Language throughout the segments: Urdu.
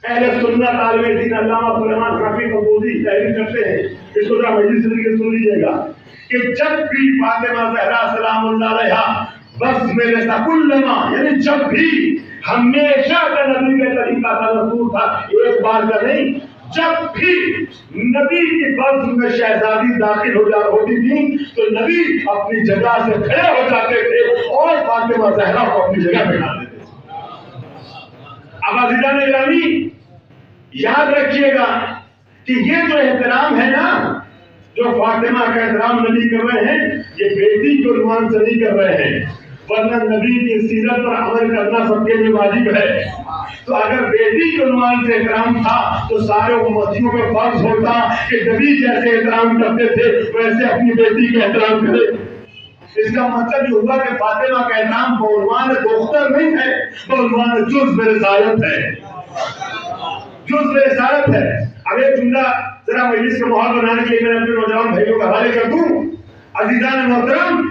اہل سنت عالم دین علامہ سلیمان رفیع قنبوزی تحریر کرتے ہیں، اس کو ذرا مجلس سے سن لیجیے گا کہ جب بھی فاطمہ زہرا سلام اللہ علیہا بس میرے سکلما، یعنی جب بھی، ہمیشہ کا نبی کا طریقہ تھا، رسول تھا، ایک بار کا نہیں، جب بھی نبی کی بس میں شہزادی داخل ہوتی تھی تو نبی اپنی جگہ سے کھڑے ہو جاتے تھے اور فاطمہ زہرا کو اپنی جگہ بٹھا دیتے تھے۔ اب عزیزان گرامی یاد رکھیے گا کہ یہ جو احترام ہے نا، جو فاطمہ کا احترام نبی کر رہے ہیں، یہ بیٹی کے عنوان سے نہیں کر رہے ہیں، ورنہ نبی کی سیرت پر عمل کرنا سب کے لیے واجب ہے۔ تو اگر بیٹی کے عنوان سے احترام تھا تو سارے امتیوں پہ فرض ہوتا کہ نبی جیسے احترام کرتے تھے ویسے اپنی بیٹی کا احترام کرے۔ اس کا مطلب یہ ہوا کہ فاطمہ کا احترام بعنوان دختر نہیں ہے، بعنوان جزء رسالت ہے، جزء رسالت ہے۔ اب ایک جملہ ذرا مجلس کا ماحول بنانے کے لیے میں اپنے نوجوان بھائیوں کا حوالے کر دوں۔ عزیزان محترم،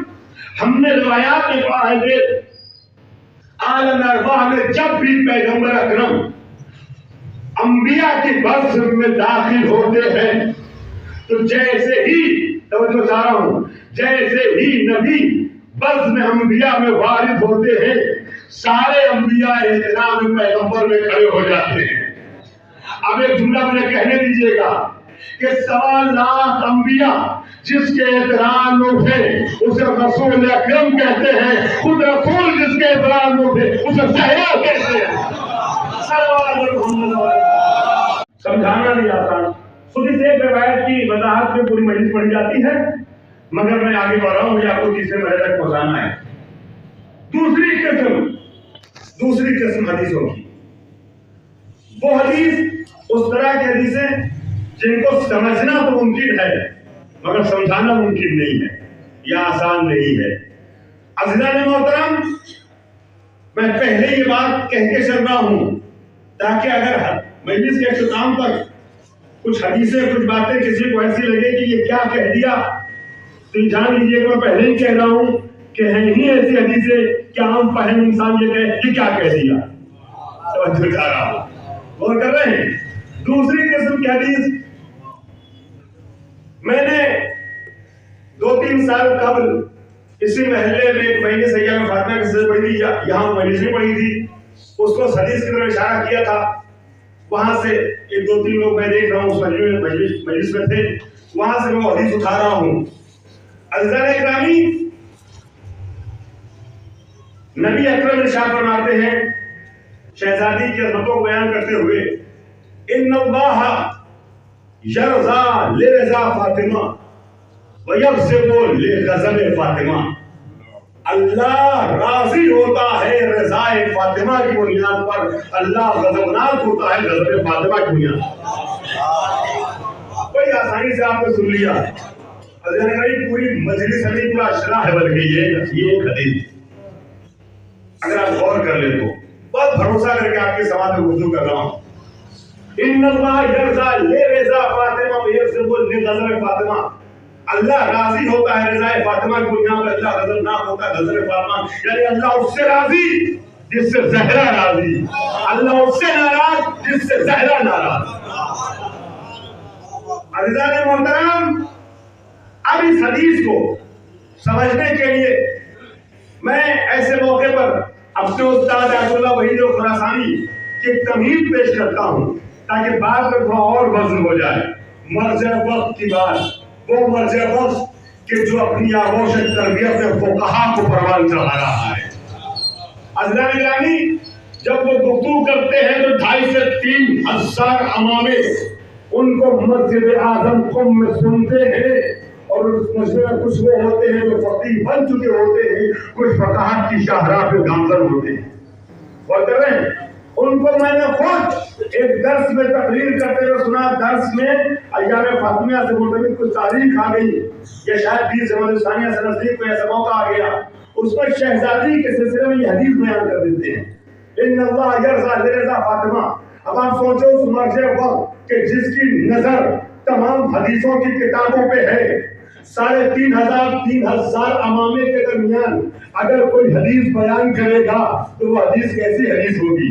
ہم نے روایات میں پڑھا ہے کہ عالم ارواح میں جب بھی پیغمبر اکرم انبیاء کی بس میں داخل ہوتے ہیں تو جیسے ہی، توجہ چاہ رہا ہوں، جیسے ہی نبی بس میں انبیاء میں وارد ہوتے ہیں سارے انبیاء احترام پیغمبر میں کھڑے ہو جاتے ہیں۔ اب ایک جملہ مجھے کہنے دیجیے گا کہ 1.25 لاکھ انبیاء جس کے احترام میں اٹھے اسے رسول اکرم کہتے ہیں، خود رسول جس کے احترام میں اٹھے اسے زہرا کہتے ہیں۔ سمجھانا نہیں آسان، خود سے ایک روایت کی وضاحت میں پوری مجلس پڑھی جاتی ہے، مگر میں آگے بڑھ رہا ہوں، مجھے آپ کو تیسرے مرحلے تک پہنچانا ہے۔ دوسری قسم حدیثوں کی، وہ حدیث اس طرح کی حدیثیں جن کو سمجھنا تو ممکن ہے مگر سمجھانا ممکن نہیں ہے یا آسان نہیں ہے۔ عزیزان محترم، میں پہلے یہ بات کہہ کے چل رہا ہوں تاکہ اگر مجلس کے اختتام پر کچھ حدیثیں، کچھ باتیں کسی کو ایسی لگے کہ یہ کیا کہہ دیا تو یہ جان لیجیے کہ میں پہلے ہی کہہ رہا ہوں کہ ہیں ہی ایسی حدیثیں کہ عام فہم انسان یہ کہے یہ کیا کہہ دیا۔ توجہ چاہ رہا ہوں، غور کر رہے ہیں۔ دوسری قسم کی حدیث میں نے 2-3 سال قبل اسی محلے میں ایک مہینے سیاح میں فاطمہ کی سیرت پڑھی تھی، یہاں مجلس میں پڑھی تھی، اس کو حدیث کی طرف اشارہ کیا تھا۔ وہاں سے 1-2-3 لوگ میں دیکھ رہا ہوں اس مجلس میں تھے، وہاں سے میں وہ حدیث اٹھا رہا ہوں۔ عزیزان اکرامی، نبی اکرم ارشاد فرماتے ہیں شہزادی کی عظمتوں کو بیان کرتے ہوئے، ان اللہ یرضا لرضا فاطمہ ویغضب لغضب فاطمہ، اللہ راضی ہوتا ہے رضا فاطمہ کی بنیاد پر، اللہ غضبناک ہوتا ہے غضب فاطمہ کی بنیاد پر۔ کوئی آسانی سے آپ نے سن لیا، پوری مجلس نہیں، پورا اشرا ہے، بلکہ یہ ایک حدیث اگر آپ غور کر لیں تو بہت بھروسہ کر کے آپ کے سماعت میں گفتگو کر رہا ہوں۔ ان اللہ یرضا لرضا فاطمہ ویغضب لغضب فاطمہ، اللہ راضی ہوتا ہے رضا فاطمہ کی بنیاد پر، اللہ غضبناک ہوتا ہے غضب فاطمہ، یعنی اللہ اس سے راضی جس سے زہرا راضی، اللہ اس سے ناراض جس سے زہرا ناراض۔ عزیزان محترم، اب اس حدیث کو سمجھنے کے لیے میں ایسے موقع پر اپنے استاد آیت اللہ وحید خراسانی کی ایک تمہید پیش کرتا ہوں تاکہ بات میں تھوڑا اور وزن ہو جائے۔ مرجع وقت کی بات، وہ مرجع وقت کہ جو اپنی آغوش تربیت میں فقہا کو پروان چڑھا رہا ہے۔ عزیزان گرامی، جب وہ گفتگو کرتے ہیں تو 2.5 سے 3 ہزار امامے ان کو مسجد اعظم قم میں سنتے ہیں، اور اس مسئلہ میں کچھ وہ ہوتے ہیں جو فقیہ بن چکے ہوتے ہیں، کچھ فقاہت کی شاہراہ پہ گامزن ہوتے ہیں۔ اور کر رہے ہیں ان کو میں نے خود ایک درس میں تقریر کرتے ہوئے سنا، درس میں ایام فاطمیہ سے مرتبط کچھ تاریخ آ گئی یا شاید 20 جمادی ثانیہ سے نزدیک کوئی ایسا موقع آ گیا، اس پر شہزادی کے سلسلے میں یہ حدیث بیان کر دیتے ہیں، ان اللہ یرضا لرضا فاطمہ۔ اب آپ سوچو اس مرجع وقت کہ جس کی نظر تمام حدیثوں کی کتابوں پہ ہے، 3,500 امامے کے درمیان اگر کوئی حدیث بیان کرے گا تو وہ حدیث کیسی حدیث ہوگی؟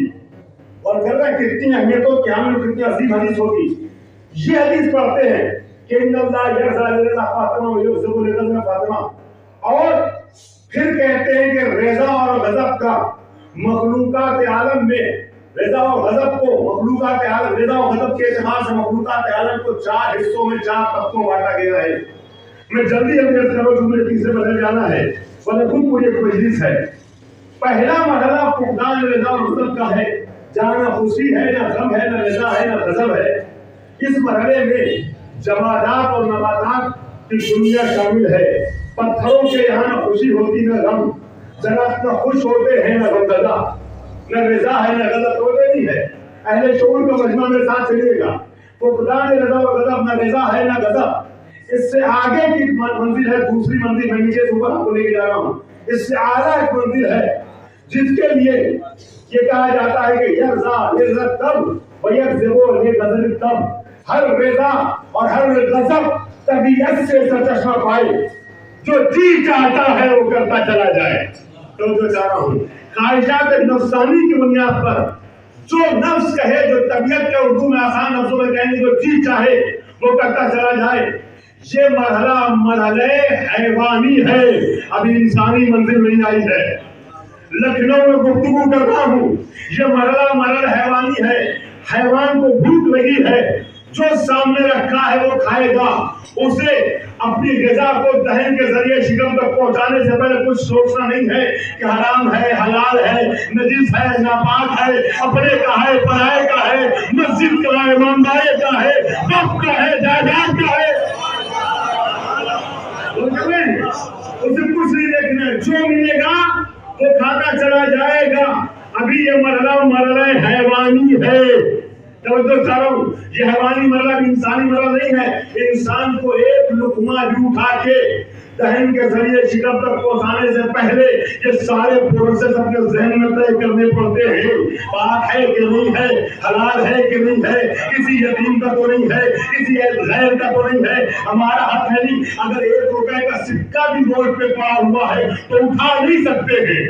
اور کر رہا ہے کتنی اہمیت ہو کیا میں کتنی عظیم حدیث ہوگی. یہ حدیث پڑھتے ہیں کہ ان اللہ یرضا لرضا فاطمہ و یغضب لغضب فاطمہ، اور پھر کہتے ہیں کہ رضا اور غضب کا مخلوقات عالم میں، رضا اور غضب کو مخلوقات عالم، رضا اور غضب کے اعتبار سے مخلوقات عالم کو 4 حصوں میں 4 طبقوں بانٹا گیا ہے. میں جلدی عرض کروں چونکہ تیسرے بدل جانا ہے ورنہ خود مجھے مجلس ہے. پہلا مرحلہ فقدان رضا اور غضب کا ہے، جہاں نہ خوشی ہے نہ غم ہے نہ رضا ہے نہ غضب ہے. اس مرحلے میں جمادات اور نباتات کی دنیا شامل ہے. پتھروں کے یہاں نہ خوشی ہوتی نہ غم، درخت نہ خوش ہوتے ہیں نہ غمزدہ، نہ رضا ہے نہ غضب ہوتے نہیں ہے. اہل شعور کا مجمع میرے ساتھ چلیے گا. فقدان رضا اور غضب، نہ رضا ہے نہ غضب. اس سے آگے کی منزل ہے دوسری منزل، میں نیچے سے اوپر آپ کو لے کے جا رہا ہوں. اس سے اعلیٰ ایک منزل ہے جس کے لیے یہ کہا جاتا ہے کہ یرضا لرضا تب و یغضب لغضب تب. ہر رضا اور ہر غضب طبیعت سے چشمہ پائے، جو جی چاہتا ہے وہ کرتا چلا جائے. تو جو چاہ رہا ہوں خواہشات نفسانی کی بنیاد پر جو نفس کہے، جو طبیعت کے اردو میں آسان لفظوں میں کہیں گے جو جی چاہے وہ کرتا چلا جائے، یہ مرحلہ حیوانی ہے، ابھی انسانی منزل نہیں آئی ہے. لکھنؤ میں گفتگو کر رہا ہوں، یہ مرحلہ حیوانی ہے. حیوان کو بھوک لگی ہے، جو سامنے رکھا ہے وہ کھائے گا. اسے اپنی غذا کو دہن کے ذریعے شکم تک پہنچانے سے پہلے کچھ سوچنا نہیں ہے کہ حرام ہے، حلال ہے، نجس ہے، ناپاک ہے، اپنے کا ہے، پرائے کا ہے، مسجد کا ہے، ایمانداری کا ہے، وقت کا ہے، جائیداد کا ہے. اسے کچھ نہیں دیکھنا، جو ملے گا وہ کھاتا چلا جائے گا. ابھی یہ مرحلہ حیوانی ہے. توجہ چاہ رہا ہوں، یہ حیوانی مرحلہ بھی انسانی مرحلہ نہیں ہے. انسان کو ایک لقمہ بھی اٹھا کے دہن کے ذریعے شکم تک پہنچانے سے پہلے یہ سارے پروسیس اپنے ذہن میں طے کرنے پڑتے ہیں. پاک ہے کہ نہیں ہے، حلال ہے کہ نہیں ہے، کسی یتیم کا تو نہیں ہے، کسی غیر کا تو نہیں ہے، ہمارا حق ہے نہیں. اگر 1 روپے کا سکہ بھی روڈ پہ پڑا ہوا ہے تو اٹھا نہیں سکتے ہیں.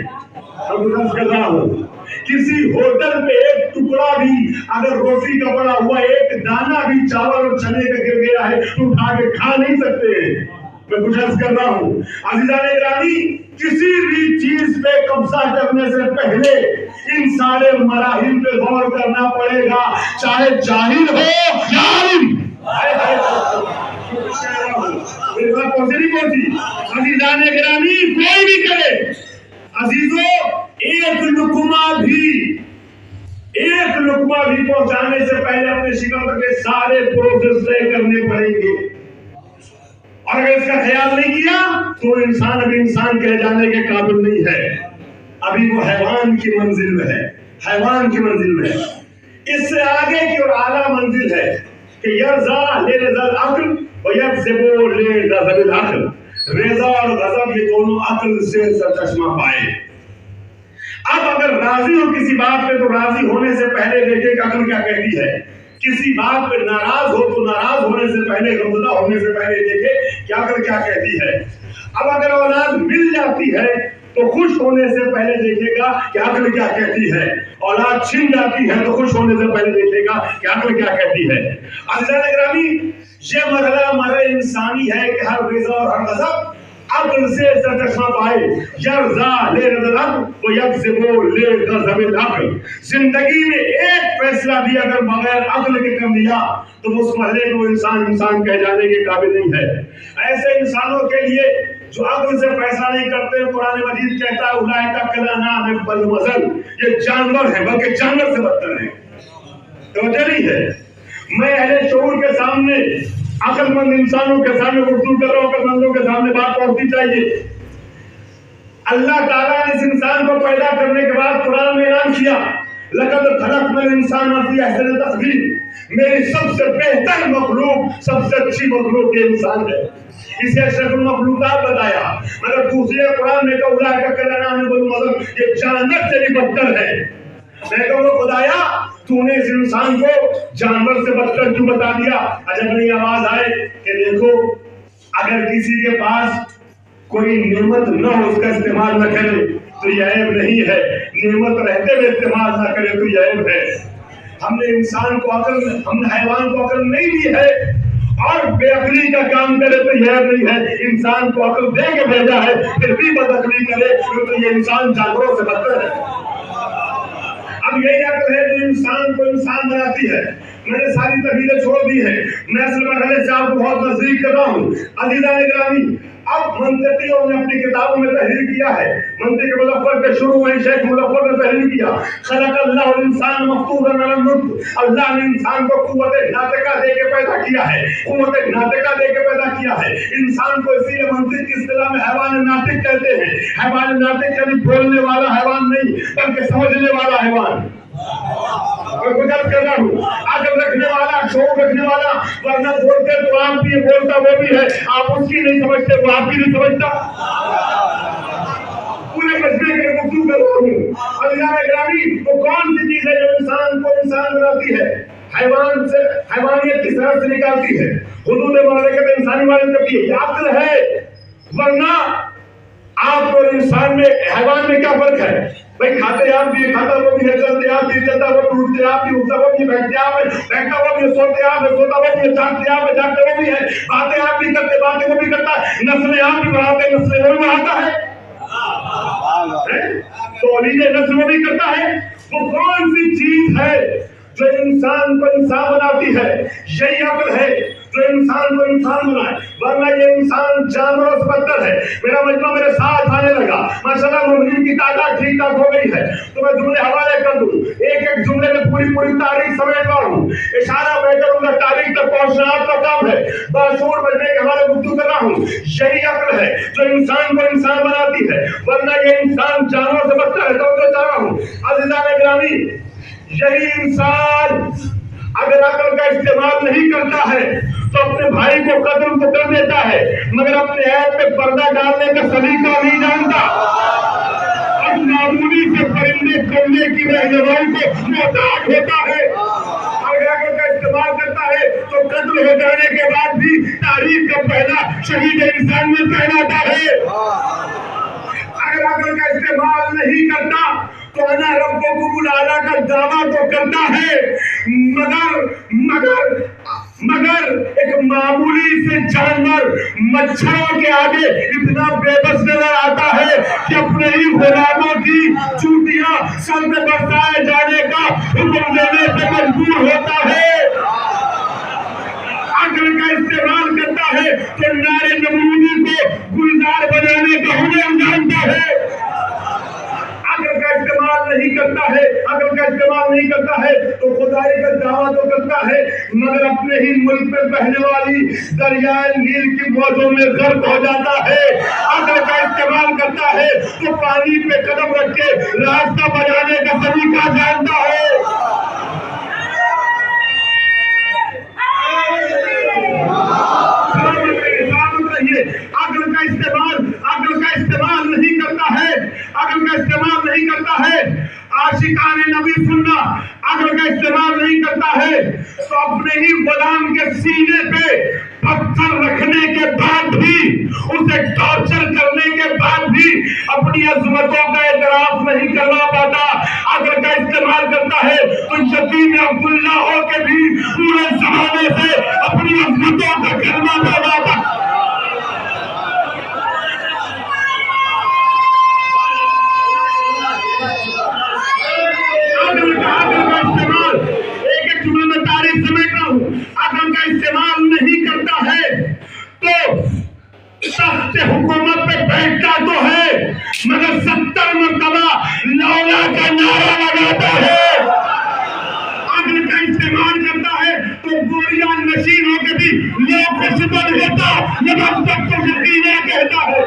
کر رہا ہوں کسی ہوٹل پہ ایک ٹکڑا بھی اگر روٹی کا پڑا ہوا، ایک دانہ بھی چاول اور چنے کا گر گیا ہے تو اٹھا کے کھا نہیں سکتے. میں کچھ عرض کر رہا ہوں عزیزان گرامی، کسی بھی چیز پہ قبضہ کرنے سے پہلے ان سارے مراحل پہ غور کرنا پڑے گا، چاہے جاہل ہو یا عالم. میری بات پہنچی نہیں پہنچی؟ عزیزان گرامی، کوئی بھی کرے عزیزوں، ایک لقمہ بھی پہنچانے سے پہلے اپنے شکم تک کے سارے پروسیس طے کرنے پڑیں گے. اور اگر اس کا خیال نہیں کیا تو انسان ابھی انسان کہے جانے کے قابل نہیں ہے. ابھی وہ حیوان کی منزل میں ہے، حیوان کی منزل میں ہے. اس سے آگے کی اور اعلیٰ منزل ہے کہ یرضا لرضا العقل و یغضب لغضب العقل. رضا اور غضب یہ دونوں عقل سے سرچشمہ پائے. اب اگر راضی ہو کسی بات پہ تو راضی ہونے سے پہلے دیکھے کہ عقل کیا کہتی ہے. کسی بات پہ ناراض ہو تو ناراض ہونے سے پہلے، غمزدہ ہونے سے پہلے دیکھے کہ عقل کیا کہتی ہے. اب اگر اولاد مل جاتی ہے تو خوش ہونے سے پہلے دیکھے گا کہ عقل کیا کہتی ہے. اولاد چھن جاتی ہے تو خوش ہونے سے پہلے دیکھے گا کہ عقل کیا کہتی ہے. عزیزان گرامی، یہ مرحلہ انسانی ہے کہ ہر رضا اور ہر غضب عقل سے سرچشمہ پائے. یرضا لرضا العقل و یغضب لغضب العقل. زندگی میں ایک فیصلہ بھی اگر بغیر عقل کے کر لیا تو اس مرحلے کو انسان کہہ جانے کے قابل نہیں ہے. ایسے انسانوں کے لیے جو عقل سے فیصلہ نہیں کرتے، قرآن مجید کہتا ہے اولئک کالانعام بل هم اضل. یہ جانور ہیں، بلکہ جانور سے بدتر ہیں. توجہ نہیں ہے؟ میں اہل شعور کے سامنے، عقل مند انسانوں کے سامنے گفتگو کر رہا ہوں، عقل مندوں کے سامنے بات پہنچنی چاہیے. اللہ تعالیٰ نے اس انسان کو پیدا کرنے کے بعد قرآن میں اعلان کیا لقد خلقنا الانسان فی احسن تقویم. میری سب سے بہتر مخلوق، سب سے اچھی مخلوق یہ انسان ہے. اسے اشرف المخلوقات بتایا. مگر دوسرے قرآن میں کہا اولئک کالانعام بل هم اضل، یہ جانور سے بھی بدتر ہے. میں کہوں خدایا تو نے اس انسان کو جانور سے بدتر کیوں بتا دیا؟ عجب نہیں آواز آئے کہ دیکھو اگر کسی کے پاس کوئی نعمت نہ ہو، اس کا استعمال نہ کرے تو یہ عیب نہیں ہے، نعمت رہتے ہوئے استعمال نہ کرے تو یہ عیب ہے۔ ہم نے انسان کو عقل، ہم نے حیوان کو عقل نہیں دی ہے اور بے عقلی کا کام کرے تو یہ عیب نہیں ہے۔ انسان کو عقل دے کے بھیجا ہے پھر بھی بد عقلی کرے تو یہ انسان جانوروں سے بدتر ہے۔ اب یہی عقل ہے جو انسان کو انسان بناتی ہے۔ میں نے ساری تبدیلیں چھوڑ دی ہیں، میں اصل مرحلے سے آپ کو بہت نزدیک کر رہا ہوں۔ عزیزان گرامی، اب منطقیوں نے اپنی کتابوں میں تحریر کیا ہے، منطق مظفر کے شروع میں شیخ مظفر نے تحریر کیا، خلق اللہ الانسان مفطورا علی النطق، اللہ نے انسان کو قوت ناطقہ دے کے پیدا کیا ہے، قوت ناطقہ دے کے پیدا کیا ہے۔ انسان کو اسی لیے منطق کی اصطلاح میں حیوان ناطق کہتے ہیں۔ حیوان ناطق یعنی بولنے والا حیوان نہیں بلکہ سمجھنے والا حیوان۔ میں گزر کر رہا ہوں، عقل رکھنے والا، شعور رکھنے والا، ورنہ بولتے تو آپ بھی بولتا وہ بھی ہے، آپ اس کی نہیں سمجھتے وہ آپ کی نہیں سمجھتا۔ پورے مسئلے کے گفتگو کر رہا ہوں۔ عزیزان گرامی، وہ کون سی چیز ہے جو انسان کو انسان بناتی ہے، حیوان سے، حیوانیت کی سرحد سے نکالتی ہے، حدود مملکت انسانی والد کرتی ہے؟ یہ عقل ہے، ورنہ آپ اور انسان میں، حیوان میں کیا فرق ہے؟ بھائی کھاتے آپ بھی، کھاتا وہ بھی ہے، چلتے آپ بھی، چلتا وہ بھی، اٹھتے آپ بھی، اٹھتا وہ بھی، بیٹھتے آپ ہے، بیٹھتا وہ بھی، سوتے آپ ہے، سوتا وہ بھی ہے، جاگتے آپ ہے، جاگتے وہ بھی ہے، باتیں آپ بھی کرتے، باتیں وہ بھی کرتا ہے، نسلیں آپ بھی بڑھاتے، نسلیں وہ بھی بڑھاتا ہے، تولید نسل وہ بھی کرتا ہے۔ وہ کون سی چیز ہے جو انسان کو انسان بناتی ہے؟ یہی عقل ہے جو انسان کو انسان بنائے، ورنہ یہ انسان جانوروں سے بدتر ہے۔ میرا مجمع میرے ساتھ آنے لگا، ماشاءاللہ مومنین کی تعداد ٹھیک ٹھاک ہو گئی ہے، تو میں جملے حوالے کر دوں، ایک ایک جملے میں پوری تاریخ سمیٹ رہا ہوں، اشارہ میں کروں گا، تاریخ تک پہنچنا آپ کا کام ہے، باشعور بننے کے حوالے گفتگو کر رہا ہوں۔ یہی عقل ہے جو انسان کو انسان بناتی ہے، ورنہ یہ انسان جانوروں سے بدتر ہے۔ توجہ چاہ رہا ہوں عزیزان گرامی، یہی انسان اگر عقل کا استعمال نہیں کرتا ہے تو اپنے بھائی کو قتل تو کر دیتا ہے، مگر اپنے عیب پہ پردہ ڈالنے کا سلیقہ نہیں جانتا، اور معمولی سے پرندے کرنے کی رہنمائی کو محتاج ہوتا ہے۔ اگر عقل کا استعمال کرتا ہے تو قتل ہو جانے کے بعد بھی تاریخ کا پہلا شہید انسانیت کہلاتا ہے۔ اگر عقل کا استعمال نہیں کرتا تو انا ربکم الاعلی کا دعویٰ تو کرتا ہے، مگر ایک معمولی سے جانور مچھروں کے آگے اتنا بے بس نظر آتا ہے کہ اپنے ہی غلاموں کی چوٹیاں سر میں برسائے جانے کا حکم دینے پہ مجبور ہوتا ہے۔ عقل کا استعمال کرتا ہے تو نارے نمرودی کو گلزار بنانے کا ہنر جانتا ہے۔ عقل کا استعمال نہیں کرتا ہے، عقل کا استعمال نہیں کرتا ہے تو خدائی کا دعویٰ تو کرتا ہے، مگر اپنے ہی ملک میں بہنے والی دریائے نیل کی موجوں میں غرق ہو جاتا ہے۔ عقل کا استعمال کرتا ہے تو پانی پہ قدم رکھ کے راستہ بنانے کا طریقہ جانتا ہے۔ عقل کا استعمال نہیں کرتا ہے، عقل کا استعمال نہیں کرتا ہے، عاشقان نبی سننا، عقل کا استعمال نہیں کرتا ہے تو اپنے ہی غلام کے سینے پہ پتھر رکھنے کے بعد بھی، اسے ٹارچر کرنے کے بعد بھی اپنی عظمتوں کا اعتراف نہیں کرنا پاتا۔ عقل کا استعمال کرتا ہے تو یتیم عبداللہ ہو کے بھی پورے زمانے سے اپنی عظمتوں کا کلمہ پڑھاتا۔ عقل کا استعمال نہیں کرتا ہے تو تخت حکومت پہ بیٹھتا تو ہے مگر 70 مرتبہ لولا کا نعرہ لگاتا ہے۔ عقل کا استعمال کرتا ہے تو گوریاں نشین ہو کے بھی لوگ کو سپر ہوتا جب تک تو یقینا کہتا ہے۔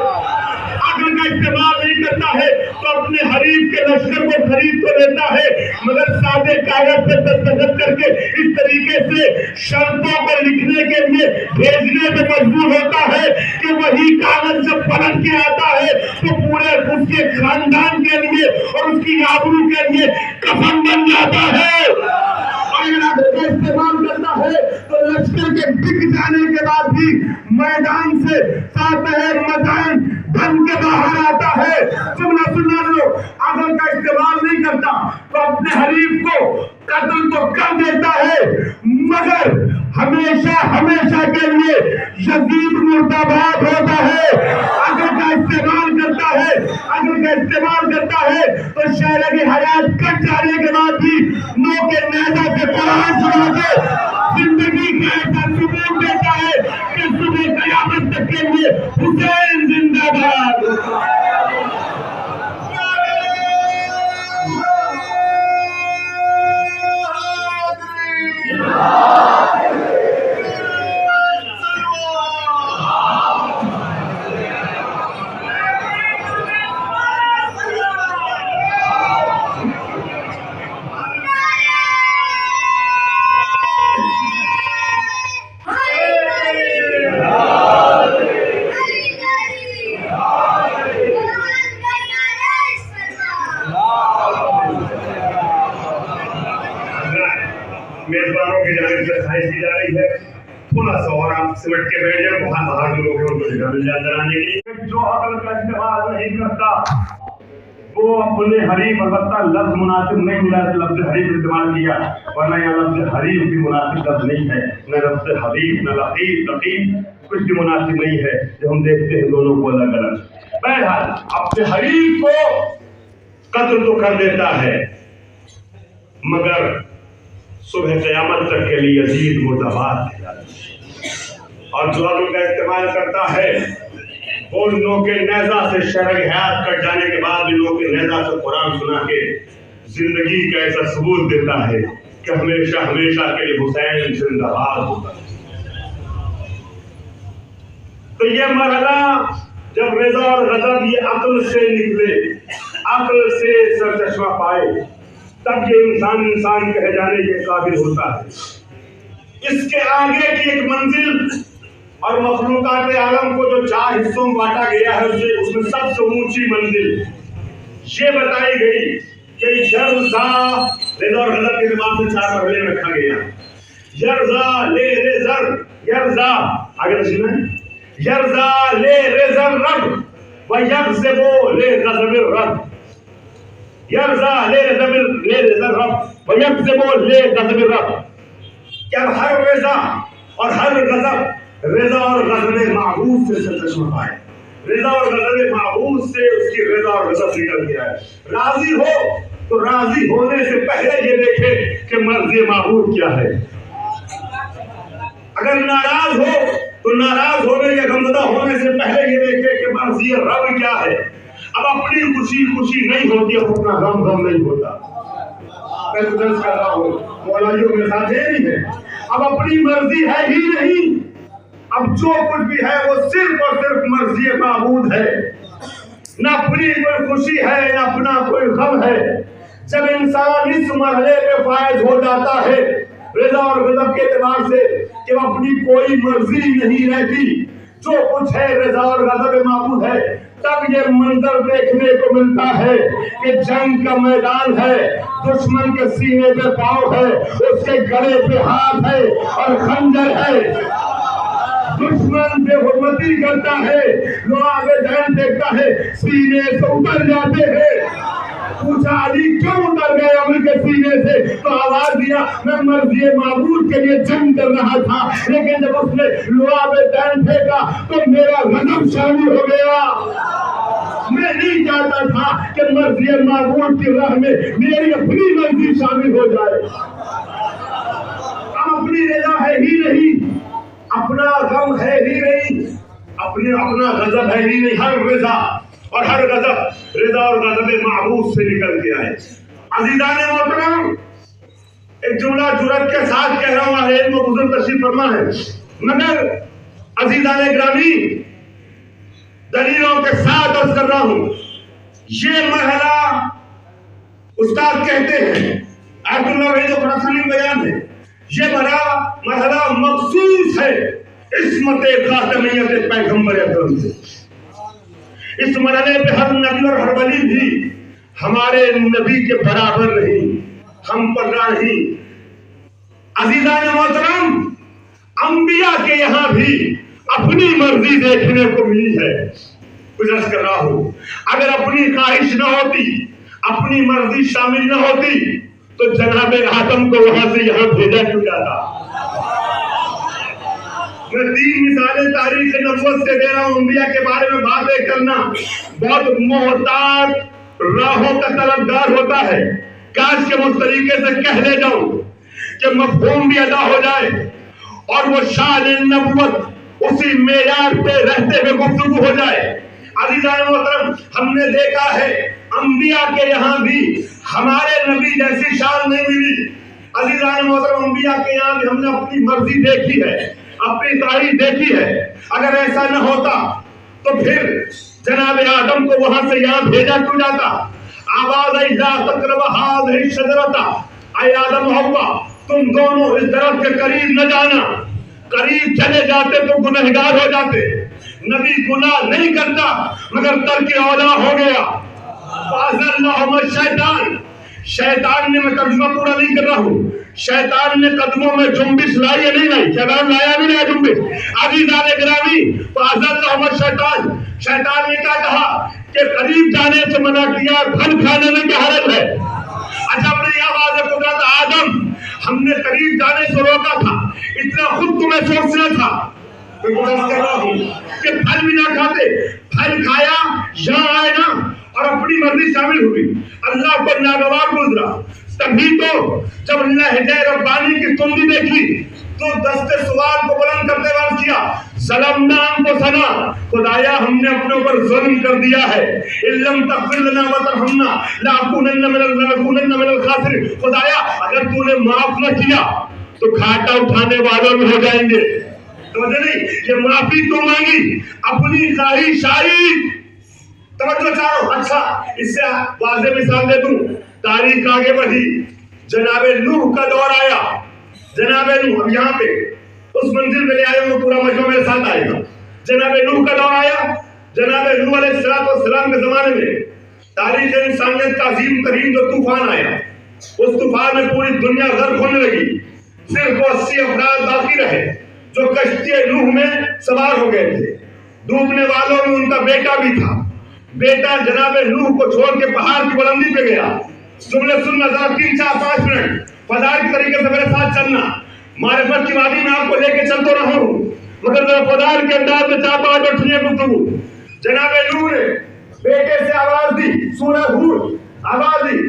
عقل کا استعمال نہیں کرتا ہے تو اپنے حریف کے لشکر کو خرید تو لیتا ہے مگر سادے کاغذ پہ دستخط کر کے اس طریقے سے شرطوں کو لکھنے کے لیے بھیجنے پہ مجبور ہوتا ہے کہ وہی کاغذ جب پلٹ کے آتا ہے تو پورے اس کے خاندان کے لیے اور اس کی آبرو کے لیے کفن بن جاتا ہے۔ اگر عقل کا استعمال کرتا ہے تو لشکر کے بک جانے کے بعد بھی میدان سے فاتح مدائن ڈھنگ کے باہر آتا ہے، جملہ سننا لو، عقل کا استعمال نہیں کرتا تو اپنے حریف کو قتل تو کر دیتا ہے، مگر ہمیشہ ہمیشہ کے لیے یزید مرد آباد ہوتا ہے۔ عقل کا استعمال کرتا ہے، عقل کا استعمال کرتا ہے تو شہر کی حیات کٹ جانے کے بعد بھی نو کے نیزہ سے قرآن سنا کے زندگی کا ایسا ثبوت دیتا ہے کہ صبح قیامت تک کے لیے حسین زندہ باد۔ میزبانوں کی جانب سے خواہش کی جا رہی ہے تھوڑا سا اور آپ سمٹ کے بیٹھ جائیں، بہت باہر جو لوگ ہیں ان کو جگہ مل جائے اندر آنے کے لیے۔ جو عقل کا استعمال نہیں کرتا وہ اپنے حریف، البتہ لفظ مناسب نہیں ملا تو لفظ حریف استعمال کیا، ورنہ یہ لفظ حریف بھی مناسب لفظ نہیں ہے، نہ لفظ حریف نہ لطیف کچھ بھی مناسب نہیں ہے، جو ہم دیکھتے ہیں دونوں کو الگ الگ۔ بہرحال اپنے حریف کو قتل تو کر دیتا ہے، مگر صبح قیامت تک کے لیے یزید مرد آباد ہے۔ اور جو عقل کا استعمال کرتا ہے وہ نو کے نیزہ سے شرع حیات کٹ جانے کے بعد نو کے نیزہ سے قرآن سنا کے زندگی کا ایسا ثبوت دیتا ہے کہ ہمیشہ ہمیشہ کے لیے حسین زندہ باد ہوگا۔ تو یہ مرحلہ جب رضا اور غضب یہ عقل سے نکلے، عقل سے سرچشمہ پائے، تب یہ انسان کہے جانے کے قابل ہوتا ہے۔ اس کے آگے کی ایک منزل اور مخلوقات عالم کو جو 4 حصوں میں بانٹا گیا ہے اس میں سب سے اونچی منزل یہ بتائی گئی کہ یرزا، رضا اور غضب کے زبان سے 4 مرحلے میں رکھا گیا۔ یرزا لے رزر، یرزا آگے سنیں، یرزا لے رزر رب و یغضب لے غضب الرب، یرزا لے رزر رب و یغضب لے غضب الرب۔ کہ ہر رضا اور ہر غضب، رضا اور غضب معبود سے سرچشمہ پائے، رضا اور غضب معبود سے اس کی رضا اور غضب نکل گیا ہے۔ راضی ہو تو راضی ہونے سے پہلے یہ دیکھے کہ مرضی معبود کیا ہے، اگر ناراض ہو تو ناراض ہونے یا غمزدہ ہونے سے پہلے یہ دیکھے کہ مرضی رب کیا ہے۔ اب اپنی خوشی خوشی نہیں ہوتی، اب اپنا غم غم نہیں ہوتا۔ میں تو درس کر رہا ہوں، مولائیوں کے ساتھ یہ نہیں ہے، اب اپنی مرضی ہے ہی نہیں، اب جو کچھ بھی ہے وہ صرف اور صرف مرضی معبود ہے، نہ اپنی کوئی خوشی ہے نہ اپنا کوئی غم ہے۔ جب انسان اس مرحلے پہ فائز ہو جاتا ہے رضا اور غضب کے اعتبار سے کہ وہ اپنی کوئی مرضی نہیں رہتی، جو کچھ ہے رضا اور غضب معبود ہے، تب یہ منظر دیکھنے کو ملتا ہے کہ جنگ کا میدان ہے، دشمن کے سینے پہ پاؤں ہے، اس کے گلے پہ ہاتھ ہے اور خنجر ہے، دشمن بے حرمتی کرتا ہے، لوہے دہن دیکھتا ہے، سینے سے اتر جاتے ہیں۔ پوچھا علی کیوں اتر گئے عمر کے سینے سے؟ تو آواز دیا میں مرضی معبود کے لیے جنگ کر رہا تھا، لیکن جب اس نے لوہے دہن پھینکا تو میرا غضب شامل ہو گیا۔ میں نہیں چاہتا تھا کہ مرضی معبود کی راہ میں میری اپنی مرضی شامل ہو جائے۔ اب اپنی رضا ہے ہی نہیں، اپنا غم ہے ہی نہیں، اپنا غضب ہے ہی نہیں، ہر رضا اور ہر غضب رضا اور غضب معبود سے نکل کے آئے۔ عزیزان محترم، ایک جملہ جرأت کے ساتھ کہہ رہا ہوں، اہل علم و بزرگ تشریف فرما ہے، مگر عزیزان گرامی دلیلوں کے ساتھ عرض کر رہا ہوں، یہ مرحلہ استاد کہتے ہیں آیت اللہ وحید و خراسانی بیان ہے، یہ مرحلہ مخصوص ہے عصمت خاتمیت پیغمبر اکرم سے۔ اس مرحلے پہ ہر نبی اور ہر ولی بھی ہمارے نبی کے برابر نہیں، ہم پر نہیں۔ عزیزان محترم، انبیاء کے یہاں بھی اپنی مرضی دیکھنے کو ملی ہے، کچھ عرض کر رہا ہوں، اگر اپنی خواہش نہ ہوتی، اپنی مرضی شامل نہ ہوتی تو جناب آدم کو وہاں سے یہاں بھیجا کیوں جاتا؟ میں 3 مثالیں تاریخ نبوت سے دے رہا ہوں. انبیاء کے بارے میں باتیں کرنا بہت محتاط راہوں کا طلبگار ہوتا ہے. کاش کہ اس طریقے سے کہہ لے جاؤں کہ مفہوم بھی ادا ہو جائے اور وہ شان نبوت اسی معیار پہ رہتے ہوئے گفتگو ہو جائے. عزیزان محترم، ہم نے دیکھا ہے انبیاء کے یہاں بھی ہمارے نبی جیسی شان نہیں ملی. عزیزان محترم، انبیاء کے یہاں بھی ہم نے اپنی مرضی دیکھی ہے، اپنی تاریخ دیکھی ہے. اگر ایسا نہ ہوتا تو پھر جناب آدم کو وہاں سے یہاں بھیجا کیوں جاتا؟ آواز آئی لا تقرب هذه الشجرة، اے آدم و حوا تم دونوں اس درخت کے قریب نہ جانا. قریب چلے جاتے تو گنہگار ہو جاتے. نبی گناہ نہیں کرتا مگر ترک اولا ہو گیا. فَأَزَلَّهُمَا الشَّيْطَانُ، شیطان نے، میں ترجمہ پورا نہیں کر رہا ہوں، شیطان نے قدموں میں جنبش لائی یا نہیں لائی؟ شیطان لایا بھی نہیں جنبش. عزیزان گرامی، فَأَزَلَّهُمَا الشَّيْطَانُ، شیطان نے کیا کہا کہ قریب جانے سے منع کیا، پھل کھانے میں کیا حرج ہے؟ اچھا، اپنی آواز قدرت آدم، ہم نے قریب جانے سے روکا تھا، اتنا خود تمہیں سوچنا تھا. میں گزارش کر رہا ہوں کہ پھل بھی نہ کھاتے، پھل کھایا، یہاں آئے نا اور اپنی مرضی شامل ہوئی، اللہ کو ناگوار گزرا. تبھی تو جب لہجہ ربانی کی تندی دیکھی تو دست سوال کو بلند کرتے ہوئے کیا ظلمنا انفسنا، خدایا ہم نے اپنے اوپر ظلم کر دیا ہے. ان لم تغفر لنا وترحمنا لنکونن من الخاسرین، خدایا اگر تو نے معاف نہ کیا تو گھاٹا اٹھانے والوں میں ہو جائیں گے. توجہ نہیں، یہ معافی تو مانگی، اپنی خواہش آئی. توجہ چاہو. اچھا، اس سے واضح مثال دے دوں. تاریخ آگے بڑھی، جناب نوح کا دور آیا. جناب نوح، اب یہاں پہ اس منزل میں لے آئے ہوں، پورا مجمع میرے ساتھ آئے گا. جناب نوح کا دور آیا. جناب نوح علیہ السلام کے زمانے میں تاریخ انسانیت کا عظیم ترین جو طوفان آیا، اس طوفان میں پوری دنیا غرق ہونے لگی. صرف 80 افراد باقی رہے جو کشتی نوح میں سوار ہو گئے تھے. ڈوبنے والوں میں ان کا بیٹا بھی تھا. بیٹا جناب نوح کو چھوڑ کے پہاڑ کی بلندی پہ گیا. جملے سننا ذرا 3 4 5 منٹ فضائل کے طریقے سے میرے ساتھ چلنا. معرفت کی وادی میں آپ کو لے کے چل تو رہا ہوں مگر ذرا فضائل کے انداز میں 4 5 منٹ سنیے گفتگو. جناب نوح نے بیٹے سے آواز دی، سورہ ہود آواز دی،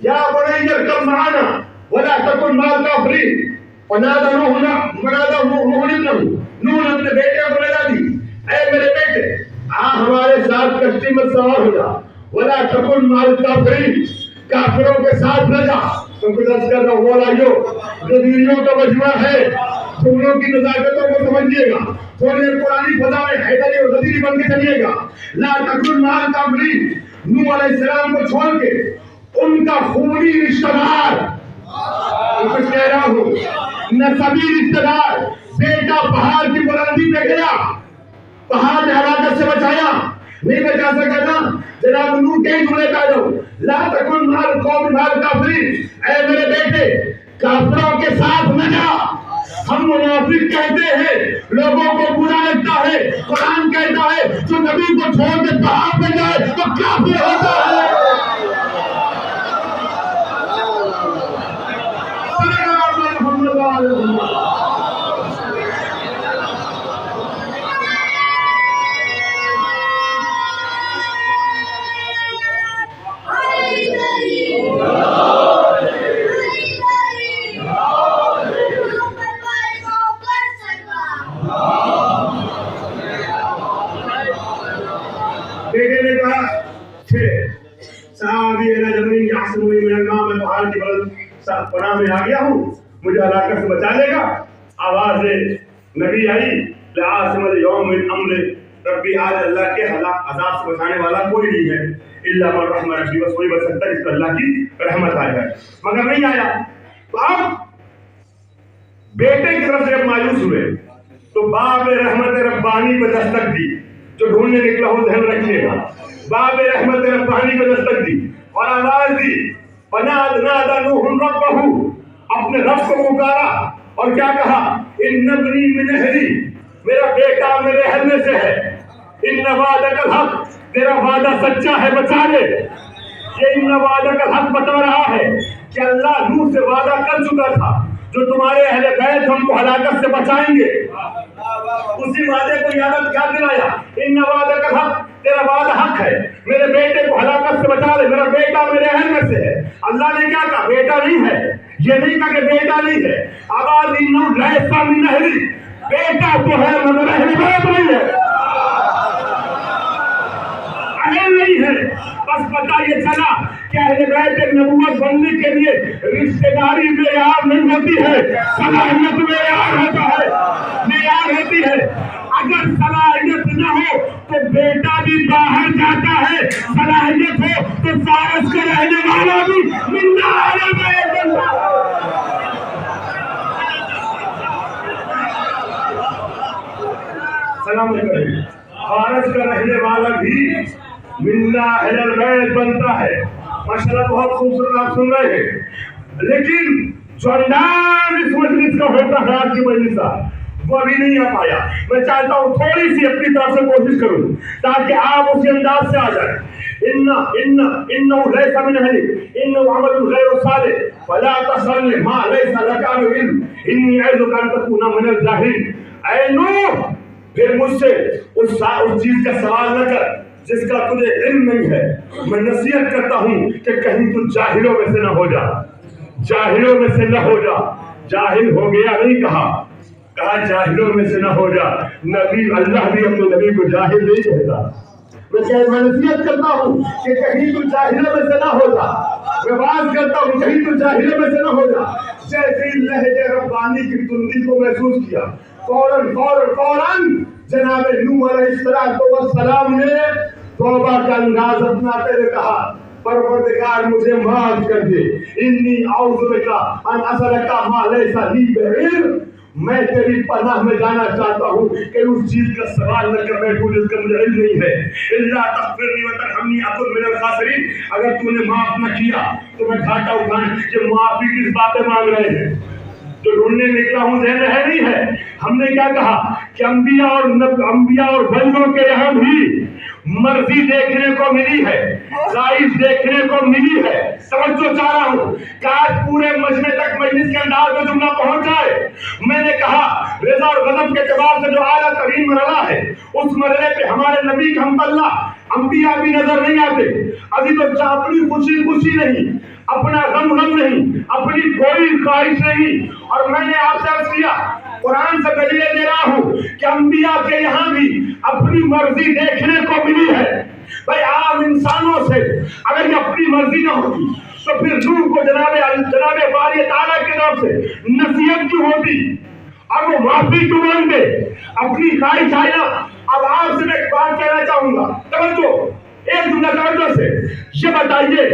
یا بنی ارکب معنا ولا تکن مع الکافرین. ونادى نوح ابنه، نوح نے اپنے بیٹے کو ندا دی، اے میرے بیٹے ہمارے ساتھ کشتی میں سوار ہو جا. ولا تکن مع الکافرین، کافروں کے ساتھ نہ جا. تم کو درس کر رہا ہوں بولائیو، غدیریوں کا مجموعہ ہے، جملوں کی نزاکتوں کو سمجھیے گا. تھوڑی دیر پرانی فضا میں حیدری اور غدیری بن کے چلیے گا. لا تکن مع الکافرین، نوح علیہ السلام کو چھوڑ کے ان کا خونی رشتہ دار، کچھ کہہ رہا ہوں، نسبی رشتہ دار بیٹا پہاڑ کی بلندی پہ گیا، پہاڑ نے ہلاکت سے بچایا. نہیں بچا سکا نا. جناب نوح کے جملے کا جو لا تکن مع القوم مع الکافرین، اے میرے بیٹے کافروں کے ساتھ نہ جا. ہم منافق کہتے ہیں، لوگوں کو برا لگتا ہے. قرآن کہتا ہے جو نبی کو چھوڑ کے پہاڑ پہ جائے وہ کافر ہوتا ہے. بیٹے نے کہا پناہ میں آ گیا ہوں، مجھے ہلاکت سے بچا لے گا. آواز نبی آئی، لا عاصم اليوم من امر ربی، آج اللہ کے عذاب سے بچانے والا کوئی نہیں ہے. الا من رحم ربی، بس کوئی بچ سکتا ہے جس پر اللہ کی رحمت آ جائے. مگر نہیں آیا. تو اب بیٹے کی طرف سے جب مایوس ہوئے تو باب رحمت ربانی پہ دستک دی. جو ڈھونڈنے نکلا ہو ذہن رکھیے گا، باب رحمت ربانی پہ دستک دی اور آواز دی. نادى نوح ربه، اپنے رب کو پکارا اور کیا کہا؟ ان ابنی من اہلی، میرا بیٹا میرے اہل میں سے ہے. ان وعدک الحق، تیرا وعدہ سچا ہے، بچا لے. یہ ان وعدہ کا حق بتا رہا ہے کہ اللہ نوح سے وعدہ کر چکا تھا جو تمہارے اہل بیت ہم کو ہلاکت سے بچائیں گے. اسی وعدے کو یاد دلایا. ان وعدہ کا حق، تیرا وعدہ حق ہے، میرے بیٹے کو ہلاکت سے بچا لے، میرا بیٹا میرے اہل میں سے ہے. اللہ نے کیا کہا؟ بیٹا نہیں ہے. یہ نہیں کہا کہ بیٹا نہیں ہے. آواز انہو لیسا من اہلی، بیٹا تو ہے مگر اہل بیت نہیں ہے، اہل نہیں ہے. بس پتہ یہ چلا کہ اہل بیت نبوت بننے کے لیے رشتہ داری معیار نہیں ہوتی ہے، صلاحیت معیار ہوتا ہے، معیار ہوتی ہے. اگر صلاحیت نہ ہو تو بیٹا بھی باہر جاتا ہے، صلاحیت ہو تو فارس کا رہنے والا بھی منا اہل بیت بنتا ہے. سلام علیکم. فارس کا رہنے والا بھی منا اہل بیت بنتا ہے. ماشاءاللہ بہت خوبصورت آپ سن رہے ہیں. لیکن جو انداز اس مجلس کا ہوتا ہے آج کی مجلس کا، وہ ابھی نہیں آ پایا. میں چاہتا ہوں تھوڑی سی اپنی طرف سے کوشش کروں تاکہ آپ اسی انداز سے آ جائیں. انه ليس من اهلك انه عمل غير صالح فلا تصل ما ليس لك به علم اني اعظك ان تكون من الجاهلين. اے نوح، پھر مجھ سے اس چیز کا سوال نہ کر جس کا تجھے علم نہیں ہے. میں نصیحت کرتا ہوں کہ کہیں تو جاہلوں میں سے نہ ہو جا، جاہلوں میں سے نہ ہو جا. جاہل ہو گیا نہیں کہا جاہلوں میں سے نہ ہو جا. نبی، اللہ بھی اپنے نبی کو جاہل نہیں کہتا. میں نصیحت کرتا ہوں کہ کہیں تو جاہلوں میں سے نہ ہو جا. میں بات کرتا ہوں کہیں تو جاہلوں میں سے نہ ہو جا. جیسے ہی لہجہ ربانی کی تندی کو محسوس کیا، فوراً جناب نوح علیہ السلام نے توبہ کا انداز اپناتے ہوئے کہا پروردگار مجھے معاف کر دے. انی اعوذ بک ان اسألک ما لیس لی بعلم. میں تیری پناہ میں جانا چاہتا ہوں کہ اس چیز کا سوال نہ کر بیٹھوں جس کا مجھے علم نہیں ہے. الا تغفر لی وترحمنی اکن من الخاسرین. اگر تو نے معاف نہ کیا تو میں گھاٹا اٹھانے کہ معافی کس باتیں مانگ رہے ہیں. جو ڈھونڈنے نکلا ہوں ذہن ہے نہیں ہے. ہم نے کیا کہا کہ انبیاء اور بندوں کے یہاں بھی مرضی دیکھنے کو ملی ہے، رائز دیکھنے کو ملی ہے. توجہ چاہ رہا ہوں کہ آج پورے مجمع تک مجلس کے انداز میں جملہ پہنچ جائے. میں نے کہا رضا اور غضب کے اعتبار سے جو اعلیٰ ترین مرحلہ ہے، اس مرحلے پہ ہمارے نبی کا حمد اللہ انبیاء بھی نظر نہیں آتے. ابھی تو اپنی خوشی خوشی نہیں، اپنا غم نہیں، اپنی کوئی خواہش نہیں. اور میں نے آپ سے عرض کیا قرآن سے دلیل دے رہا ہوں کہ انبیاء کے یہاں بھی اپنی مرضی دیکھنے کو ملی ہے. بھائی عام انسانوں سے اگر یہ اپنی مرضی نہ ہوتی تو پھر نوح کو جناب باری تعالیٰ کی طرف سے نصیحت کیوں ہوتی اور وہ معافی کیوں مانگتے؟ اپنی خواہش آئی نا. اب آپ سے میں ایک بات کہنا چاہوں گا، توجہ ایک جملہ توجہ سے. یہ بتائیے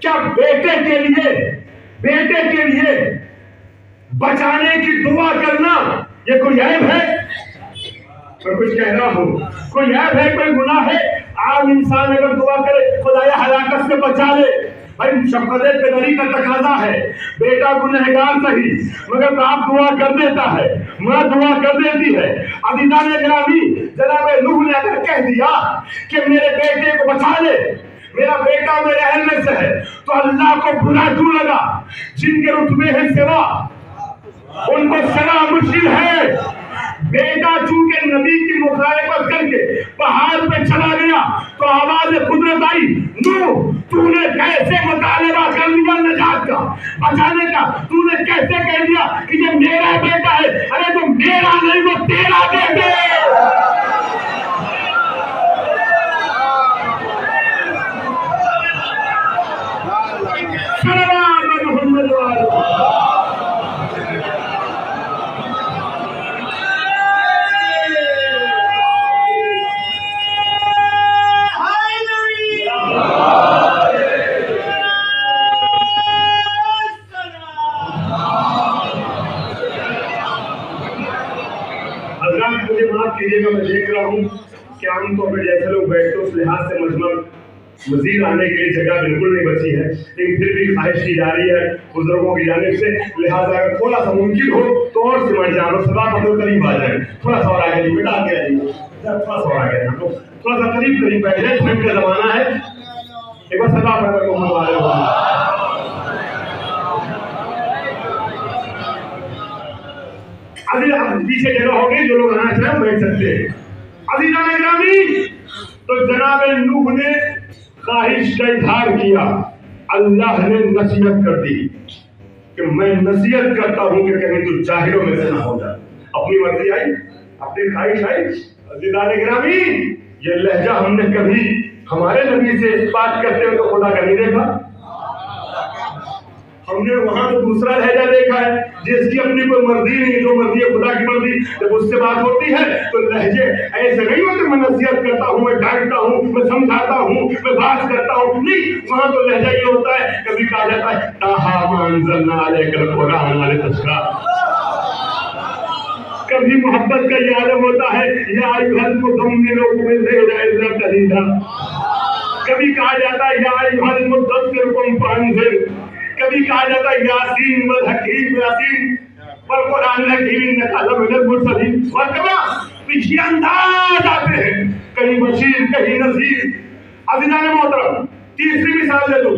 کیا بیٹے کے لیے بچانے کی دعا کرنا یہ کوئی عیب ہے؟ میں کچھ کہہ رہا ہوں، کوئی عیب ہے، کوئی گناہ ہے؟ عام انسان اگر دعا کرے خدایا ہلاکت سے بچا لے، بھائی شفقت پدری کا تقاضا ہے. بیٹا گنہگار صحیح مگر باپ دعا کر دیتا ہے، ماں دعا کر دیتی ہے. عزیزان گرامی، جناب نوح نے اگر کہہ دیا کہ میرے بیٹے کو بچا لے، میرا بیٹا میرے اہل میں سے ہے، تو اللہ کو برا کیوں لگا؟ جن کے رتبے ہیں سوا ان کو سزا مشکل ہے. بیٹا چونکہ نبی کی مخالفت کر کے پہاڑ پہ چلا گیا تو آواز قدرت آئی، نوح تو نے کیسے مطالبہ کر لیا نجات کا، بچانے کا؟ تو نے کیسے کہہ دیا کہ یہ میرا بیٹا ہے؟ ارے تو میرا نہیں، وہ تیرا بیٹا ہے. مجھے معاف کیجیے گا، میں دیکھ رہا ہوں کہ عام طور پہ جیسے لوگ بیٹھتے اس لحاظ سے مجمع مزید آنے کے لیے جگہ بالکل نہیں بچی ہے، لیکن پھر بھی خواہش کی جا رہی ہے بزرگوں کی جانب سے، لہٰذا اگر تھوڑا سا ممکن ہو تو اور سمجھ جانا، سدا بدل قریب آ جائیں، تھوڑا سا اور آگے نہیں بیٹا آگے آئیے، تھوڑا سا اور آگے آئیں، تھوڑا سا قریب بیٹھ جائیں، ٹھنڈ کا زمانہ ہے، ایک بار سدا بدل کو ہم والے ابھی پیچھے جگہ ہوگی، جو لوگ آنا چاہیں بیٹھ سکتے ہیں۔ عزیزان گرامی، تو جناب نوح نے خواہش کا اظہار کیا، اللہ نے نصیحت کر دی کہ میں نصیحت کرتا ہوں کہ کہیں تو جاہلوں میں سے نہ ہو جائے۔ اپنی مرضی آئی، اپنی خواہش آئی۔ عزیزان گرامی، یہ لہجہ ہم نے کبھی ہمارے نبی سے بات کرتے ہوئے تو خدا کا نہیں دیکھا، ہم نے وہاں تو دوسرا لہجہ دیکھا ہے جس کی اپنی کوئی مرضی نہیں، جو مرضی ہے خدا کی مرضی۔ جب اس سے بات ہوتی ہے تو لہجے ایسے نہیں ہوتے میں نصیحت کرتا ہوں، میں ڈانٹتا ہوں، میں سمجھاتا ہوں، میں بات کرتا ہوں، نہیں، وہاں تو لہجہ یہ ہوتا ہے، کبھی کہا جاتا ہے تاہا ما انزلنا علیک القرآن لتشقی، کبھی محبت کا یہ عالم ہوتا ہے یا ایھا المزمل قم الليل الا قلیلا، کبھی کہا جاتا ہے یا ایھا المدثر قم فانذر، کبھی کہا جاتا ہے یاسین والحکیم، یاسین والقرآن الحکیم انک لمن المرسلین، اور تو یہ انداز آتے ہیں، کہیں بشیر کہیں نذیر۔ عزیزان محترم، تیسری مثال دے دوں،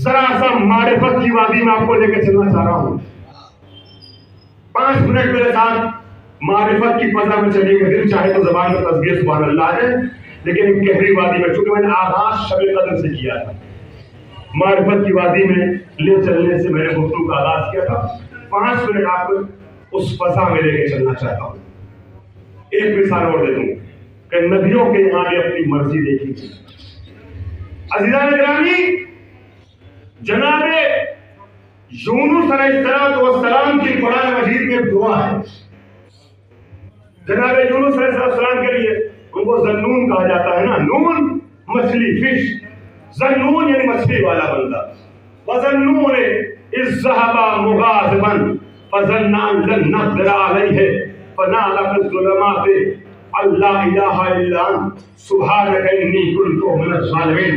ذرا سا معرفت کی وادی میں آپ کو لے کے چلنا چاہ رہا ہوں، 5 منٹ میرے ساتھ معرفت کی فضا میں چلیے گا، دل چاہے تو زبان میں تسبیح سبحان اللہ آ جائے، لیکن ایک گہری وادی میں، چونکہ میں نے آغاز شب قدر سے کیا تھا، معرفت کی وادی میں لے چلنے سے میں نے گفتگو کا آغاز کیا تھا، 5 منٹ آپ کو اس فضا میں لے کے چلنا چاہتا ہوں۔ ایک مثال اور دے دوں کہ نبیوں کے یہاں بھی اپنی مرضی دیکھی تھی۔ عزیزان گرامی، جناب یونس علیہ السلام کی قرآن مجید میں دعا ہے، جناب یونس علیہ السلام کے لیے ان کو ذنون کہا جاتا ہے نا، نون مچھلی، فش، ذنون یعنی مچھلی والا بندہ، وَظَنُّونِ إِذْ ذَهَبَ مُغَاضِبًا فَظَنَّ أَن لَّن نَّقْدِرَ عَلَيْهِ فَنَادَىٰ فِي الظُّلُمَاتِ أَن لَّا إِلَٰهَ إِلَّا أَنتَ سُبْحَانَكَ إِنِّي كُنتُ مِنَ الظَّالِمِينَ۔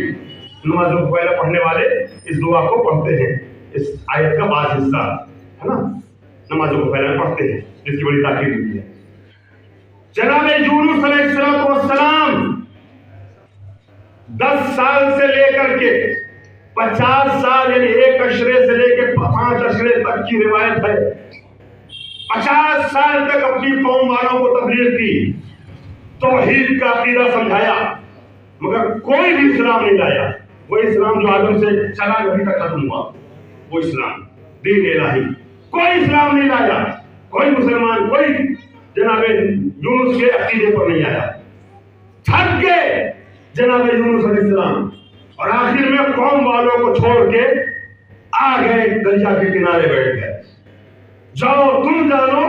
نمازوں کو پہلے پڑھنے والے اس دعا کو پڑھتے ہیں، اس آیت کا بعض حصہ ہے نا، نمازوں کو پہلے پڑھتے ہیں، جس کی بڑی تاکید ہوئی ہے۔ جناب یونس علیہ السلام 10 سال سے لے کر کے 50 سال یعنی 1 عشرے سے لے کے 5 عشرے تک کی روایت ہے، 50 سال تک اپنی قوم والوں کو تبلیغ کی، توحید کا عقیدہ سمجھایا، مگر کوئی بھی اسلام نہیں لایا۔ وہ اسلام جو آدم سے چلا ابھی تک ختم ہوا، وہ اسلام دین الہی، کوئی اسلام نہیں لایا، کوئی مسلمان، کوئی جناب یونس کے عقیدے پر نہیں آیا۔ تھک گئے جناب یونس علیہ السلام، اور آخر میں قوم والوں کو چھوڑ کے آ گئے، دریا کے کنارے بیٹھ گئے، جاؤ تم جانو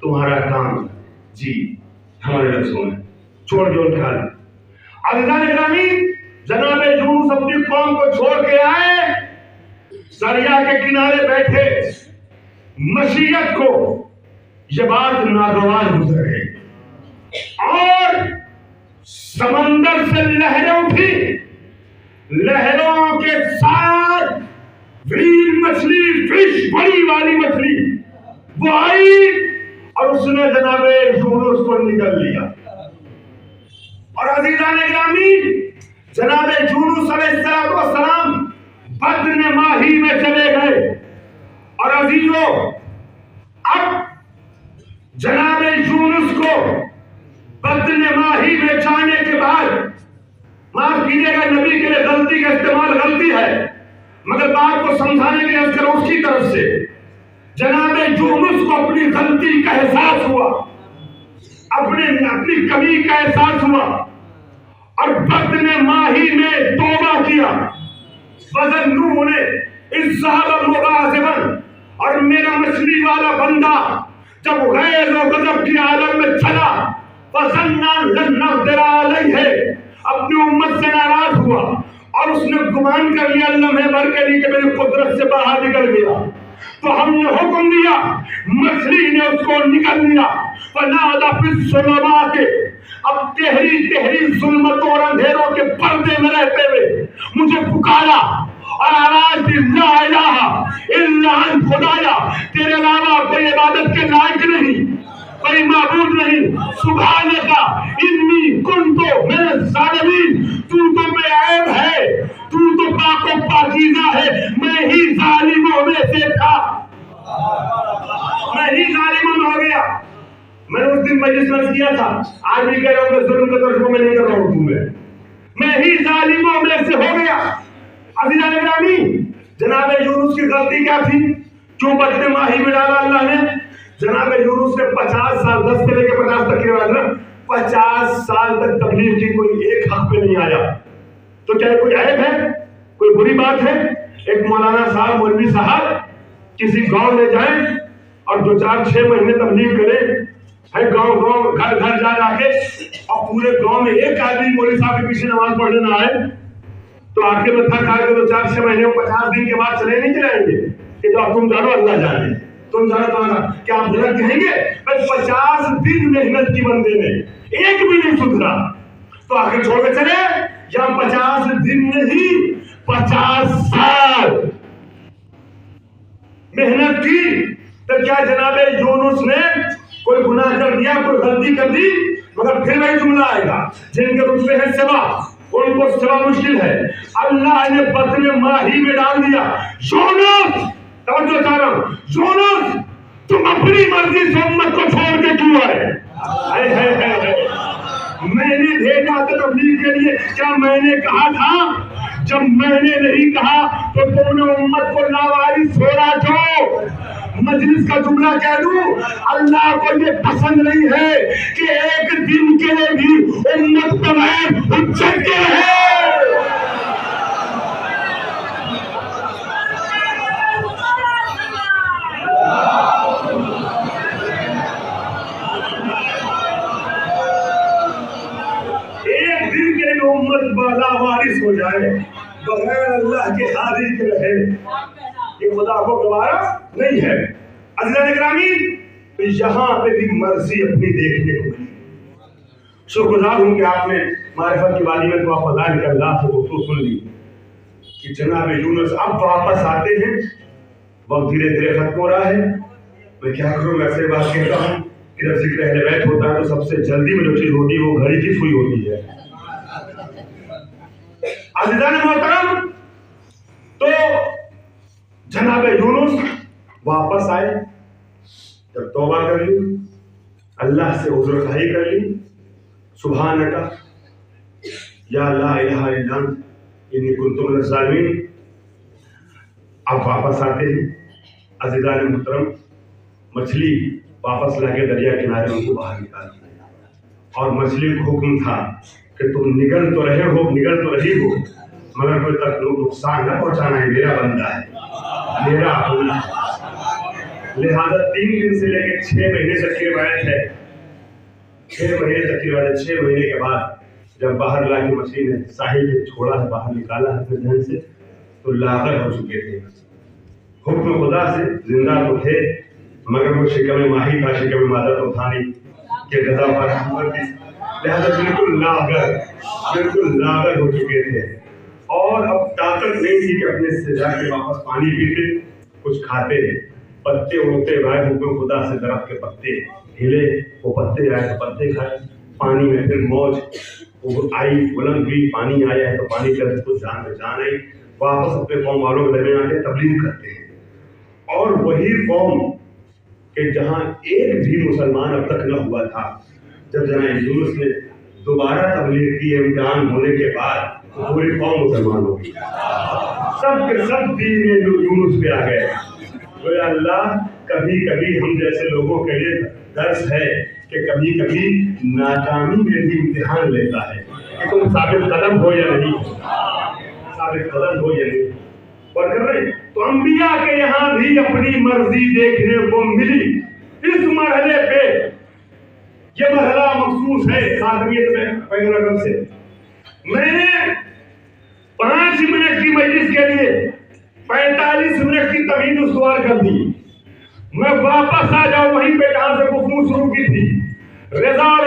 تمہارا کام، جی ہمارے لفظوں میں چھوڑ جو انتہا۔ عزیزان گرامی، جناب یونس اپنی قوم کو چھوڑ کے آئے، دریا کے کنارے بیٹھے، مشیت کو یہ بات ناگوار گزر گئی، اور سمندر سے لہریں اٹھی، لہروں کے ساتھ ویل مچھلی، فش، بڑی والی مچھلی وہ آئی اور اس نے جناب یونس کو نگل لیا۔ اور عزیزان گرامی، جناب یونس علیہ السلام بدن ماہی میں چلے گئے، اور عزیزوں اب جناب یونس کو بدن ماہی میں جانے کے بعد، معاف کیجیے گا نبی کے لیے غلطی کا استعمال غلطی ہے، مگر بات کو سمجھانے کے لیے عرض کروں اس کی طرف سے، جناب یونس کو اپنی غلطی کا احساس ہوا، اپنی کمی کا احساس ہوا، اور بدن ماہی میں توبہ کیا، وَظَنُّونِ إِذْ ذَهَبَ مُغَاضِبًا، اور میرا مچھلی والا بندہ جب غیظ و غضب کی عالم میں چلا، فَظَنَّ أَن لَّن نَّقْدِرَ عَلَيْهِ، اپنی امت سے ناراض ہوا، اور اس نے گمان کر لیا لمحے بھر کے لیے کہ میری قدرت سے باہر نکل گیا، تو ہم نے حکم دیا، مچھلی نے اس کو نکل لیا، فَنَادَىٰ فِي الظُّلُمَاتِ، اب تہری تہری ظلمتوں اور اندھیروں کے پردے میں رہتے ہوئے مجھے پکارا اور آواز دی لا الہ الا انت، خدایا تیرے علاوہ کوئی عبادت کے لائق نہیں، کوئی معبود نہیں، سبحانک انی کنت من الظالمین، تو بے عیب ہے، تو پاک و پاکیزہ ہے، میں ہی ظالموں میں سے تھا، میں ہی ظالموں میں ہو گیا۔ میں نے اس دن مجلس میں کیا تھا، آج بھی کہہ رہا ہوں کہ ظلم کا ترجمہ میں نہیں کر رہا ہوں تمہیں، میں ہی ظالموں میں سے ہو گیا۔ عزیزان گرامی، جناب یونس کی غلطی کیا تھی؟ کیوں بدن ماہی میں ڈالا اللہ نے؟ جناب یونس نے 50 سال 10 سے لے کے 50 تک کی روایت ہے، 50 سال تک تبلیغ کی، کوئی ایک حق پہ نہیں آیا۔ تو کیا کوئی عیب ہے؟ کوئی بری بات ہے؟ ایک مولانا صاحب مولوی صاحب کسی گاؤں میں جائیں اور 2-4-6 مہینے تبلیغ کریں، گاؤں گاؤں گھر گھر جا کے، اور پورے گاؤں میں ایک آدمی مولوی صاحب کے پیچھے نماز پڑھنے نہ آئے تو آخر میں تھک آئے تو 4-6 مہینے 50 دن کے بعد چلے نہیں چلائیں گے کہ جو تم جانو اللہ جانے، تم جانو تو کیا آپ غلط کہیں گے؟ 50 دن محنت کی بندے نے ایک بھی نہیں سدھرا تو آخر چھوڑ کے چلے؟ یا 50 دن نہیں 50 سال محنت کی؟ تو کیا جناب یونس نے کوئی گناہ کر دیا، کوئی غلطی کر دی؟ مگر پھر وہی جملہ آئے گا، جن کے رتبے ہیں سوا ان کو سوا مشکل ہے، اللہ نے بطن ماہی میں ڈال دیا۔ یونس، توجہ چاہ رہا ہوں، یونس تم اپنی مرضی سے امت کو چھوڑ کے کیوں آئے؟ میں نے بھیجا تھا تبلیغ کے لیے، کیا میں نے کہا تھا؟ جب میں نے نہیں کہا تو تم نے امت کو لاوارث چھوڑا کیوں؟ مجلس کا جملہ کہہ دوں، اللہ کو یہ پسند نہیں ہے کہ ایک دن کے لیے بھی امت بغیر حجت کے رہے۔ ایک دن کے لیے امت بالا وارث ہو جائے بغیر اللہ کے حاضر کے رہے، یہ خدا کو گوارا نہیں ہے۔ عزیزان گرامی، یہاں پہ بھی مرضی اپنی دیکھنے کو ملی۔ شکر گزار ہوں کہ آپ نے معرفت کی وادی میں تو آپ فضائل کا اللہ سے گفتگو سن لی کہ جناب یونس اب واپس آتے ہیں، وقت دھیرے دھیرے ختم ہو رہا ہے۔ میں کیا کروں، میں ایسے بات کہتا ہوں کہ جب ذکر اہل بیت ہوتا ہے تو سب سے جلدی میں جو چیز ہوتی ہے وہ گھڑی کی سوئی ہوتی ہے۔ عزیزان محترم، تو جناب یونس واپس آئے، جب توبہ کر لی، اللہ سے عذر خواہی کر لی، سبحانک یا لا الہ الا انت انی کنت من الظالمین، اب واپس آتے ہیں۔ عزیزان محترم، مچھلی واپس لا کے دریا کنارے ان کو باہر نکال دیا، اور مچھلی کو حکم تھا کہ تم نگل تو رہے ہو، نگل تو رہی ہو، مگر کوئی تک نقصان نہ پہنچانا ہے، میرا بندہ ہے، میرا اپنا ہے۔ لہذا 3 دن سے لے کے 6 مہینے تک کی روایت ہے، 6 مہینے تک کی روایت، 6 مہینے کے بعد جب باہر لا کے مچھلی نے ساحل سے چھوڑا ہے، باہر نکالا ہے اپنے ذہن سے، تو لاغر ہو چکے تھے، حکم خدا سے زندہ تو تھے مگر وہ شکم ماہی تھا، شکم مادہ تو تھا نہیں کہ غذا پر حکومت تھی، لہذا بالکل لاغر ہو چکے تھے، اور اب طاقت نہیں تھی کہ اپنے سے جا کے واپس پانی پیتے، کچھ کھاتے، پتے اڑتے ہوئے حکم خدا سے درخت کے پتے ہلے، وہ پتے آئے تو پتے کھائے، پانی میں پھر موج وہ آئی، بلند ہوئی، پانی آیا ہے تو پانی کے اندر کچھ جان میں جان آئی، واپس اپنے قوم والوں کے درمیان آتے تبلیغ کرتے ہیں، اور وہی قوم کہ جہاں ایک بھی مسلمان اب تک نہ ہوا تھا، جب جناب یونس نے دوبارہ تبلیغ کی امتحان ہونے کے بعد تو پوری قوم مسلمان ہو گئی، سب کے سب دین یونس پہ آ گئے۔ تو اللہ کبھی کبھی ہم جیسے لوگوں کے لیے درس ہے کہ کبھی کبھی ناکامی میں بھی امتحان لیتا ہے کہ تم ثابت قدم ہو یا نہیں، ثابت قدم ہو یا نہیں، اور کر رہے تو انبیاء کے یہاں بھی اپنی مرضی دیکھنے کو ملی۔ اس مرحلے پہ یہ مرحلہ مخصوص ہے خاتمیت میں پیغمبر سے۔ میں نے 5 منٹ کی مجلس کے لیے 45 منٹ کی طویل استوار کر دی، میں واپس آ جاؤں وہیں پہ جہاں سے گفتگو شروع کی تھی، رضا اور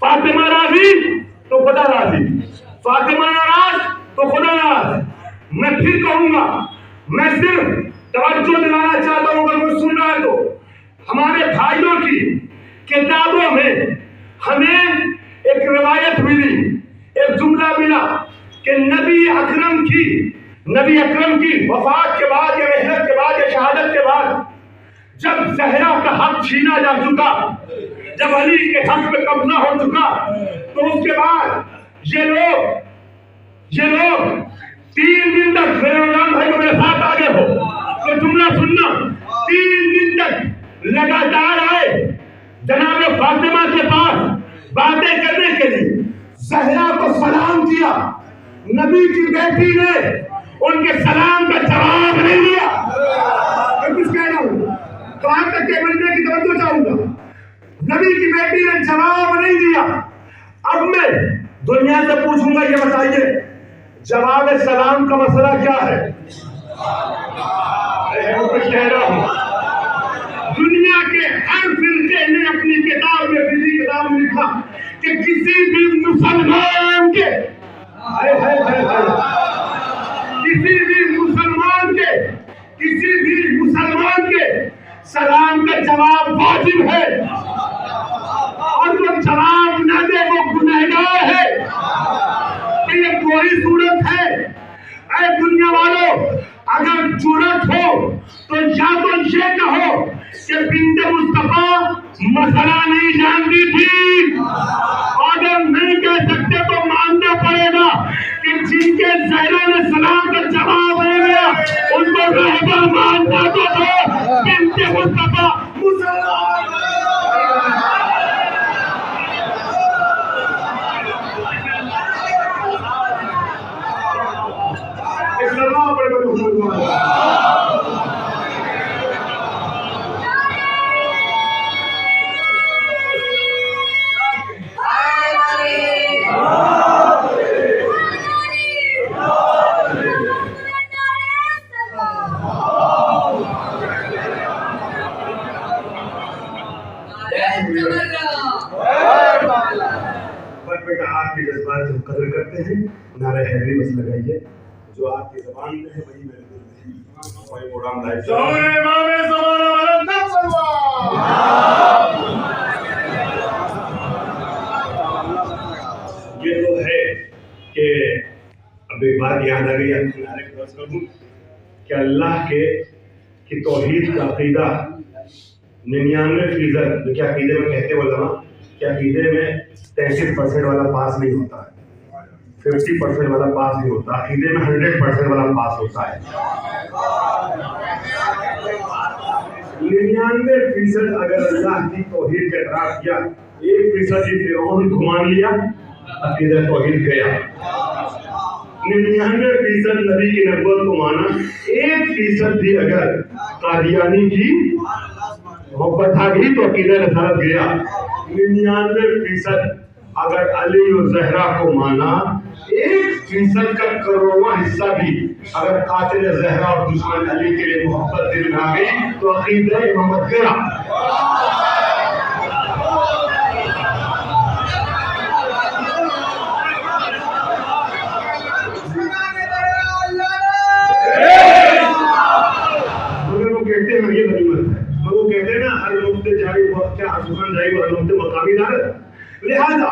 فاطمہ راضی تو خدا راضی، فاطمہ ناراض تو خدا ناراض۔ میں پھر کہوں گا، میں صرف توجہ دلانا چاہتا ہوں، اگر کوئی سن رہا ہے تو ہمارے بھائیوں کی کتابوں میں ہمیں ایک روایت ملی، ایک جملہ ملا کہ نبی اکرم کی وفات کے بعد یا رحلت کے بعد یا شہادت کے بعد جب زہرا کا حق چھینا جا چکا، جب علی کے حق پہ قبضہ ہو چکا، تو اس کے بعد یہ لوگ 3 دن تک، میرے نام بھائی میرے ساتھ آگے ہو تو جملہ سننا، 3 دن تک لگاتار آئے جناب فاطمہ کے پاس باتیں کرنے کے لیے، زہرا کو سلام کیا، نبی کی بیٹی نے ان کے سلام کا جواب نہیں دیا۔ میں کچھ کہہ رہا ہوں تو آج تک کے بندے کی توجہ چاہوں گا، نبی کی بیٹی نے جواب نہیں دیا۔ اب میں دنیا سے پوچھوں گا، یہ بتائیے جواب سلام کا مسئلہ کیا ہے؟ میں کچھ کہہ رہا ہوں، دنیا کے ہر فرقے نے اپنی کتاب میں لکھا کہ کسی بھی مسلمان کے سلام کا جواب واجب ہے، اور جو جواب نہ دے وہ گنہگار ہے۔ کہ یہ کوئی صورت ہے؟ اے دنیا والوں، اگر جرأت ہو تو یا تو یہ کہو کہ بنت مصطفیٰ مسئلہ نہیں جانتی تھی، اگر نہیں کہہ سکتے تو ماننا پڑے گا کہ جن کے زہرا نے سلام کا جواب ہو گیا ان کو رہبر ماننا تو دو، بنت مصطفیٰ مسلمان۔ آپ کے جذبات ہم قدر کرتے ہیں، نعرہ حیدری بس لگائیے، جو آپ کی زبان میں ہے وہی میرے دل میں ہے۔ وہی پروگرام لائف یہ تو ہے کہ اب ایک بات یاد آ گئی، آپ کے نعرے کو بس کر دوں کہ اللہ کی توحید کا عقیدہ 99% کیا عقیدے میں کہتے ہیں علماء کہ عقیدے میں 33% والا پاس نہیں ہوتا ہے، 50% والا پاس نہیں ہوتا، عقیدے میں 100% والا پاس ہوتا ہے۔ 99% اگر اللہ کی توحید کا اعتراف کیا، 1% ہی فرعون گھمان لیا، عقیدہ توحید گیا۔ 99% نبی کی نبوت کو مانا، 1% بھی اگر قادیانی کی محبت آ گئی تو عقیدہ رسالت گیا۔ 99% اگر علی و زہرا کو مانا، 1% کا کروڑواں حصہ بھی اگر قاتل زہرا اور دشمن علی کے لیے محبت دل میں آ گئی تو عقیدہ محمد گیا۔ مگر وہ کہتے ہیں یہ غنیمت ہے، مگر وہ کہتے ہیں نا ہر نقطے جاری وقت کیا ہر سخن جاری وہ ہر نقطے مقامی دار، لہذا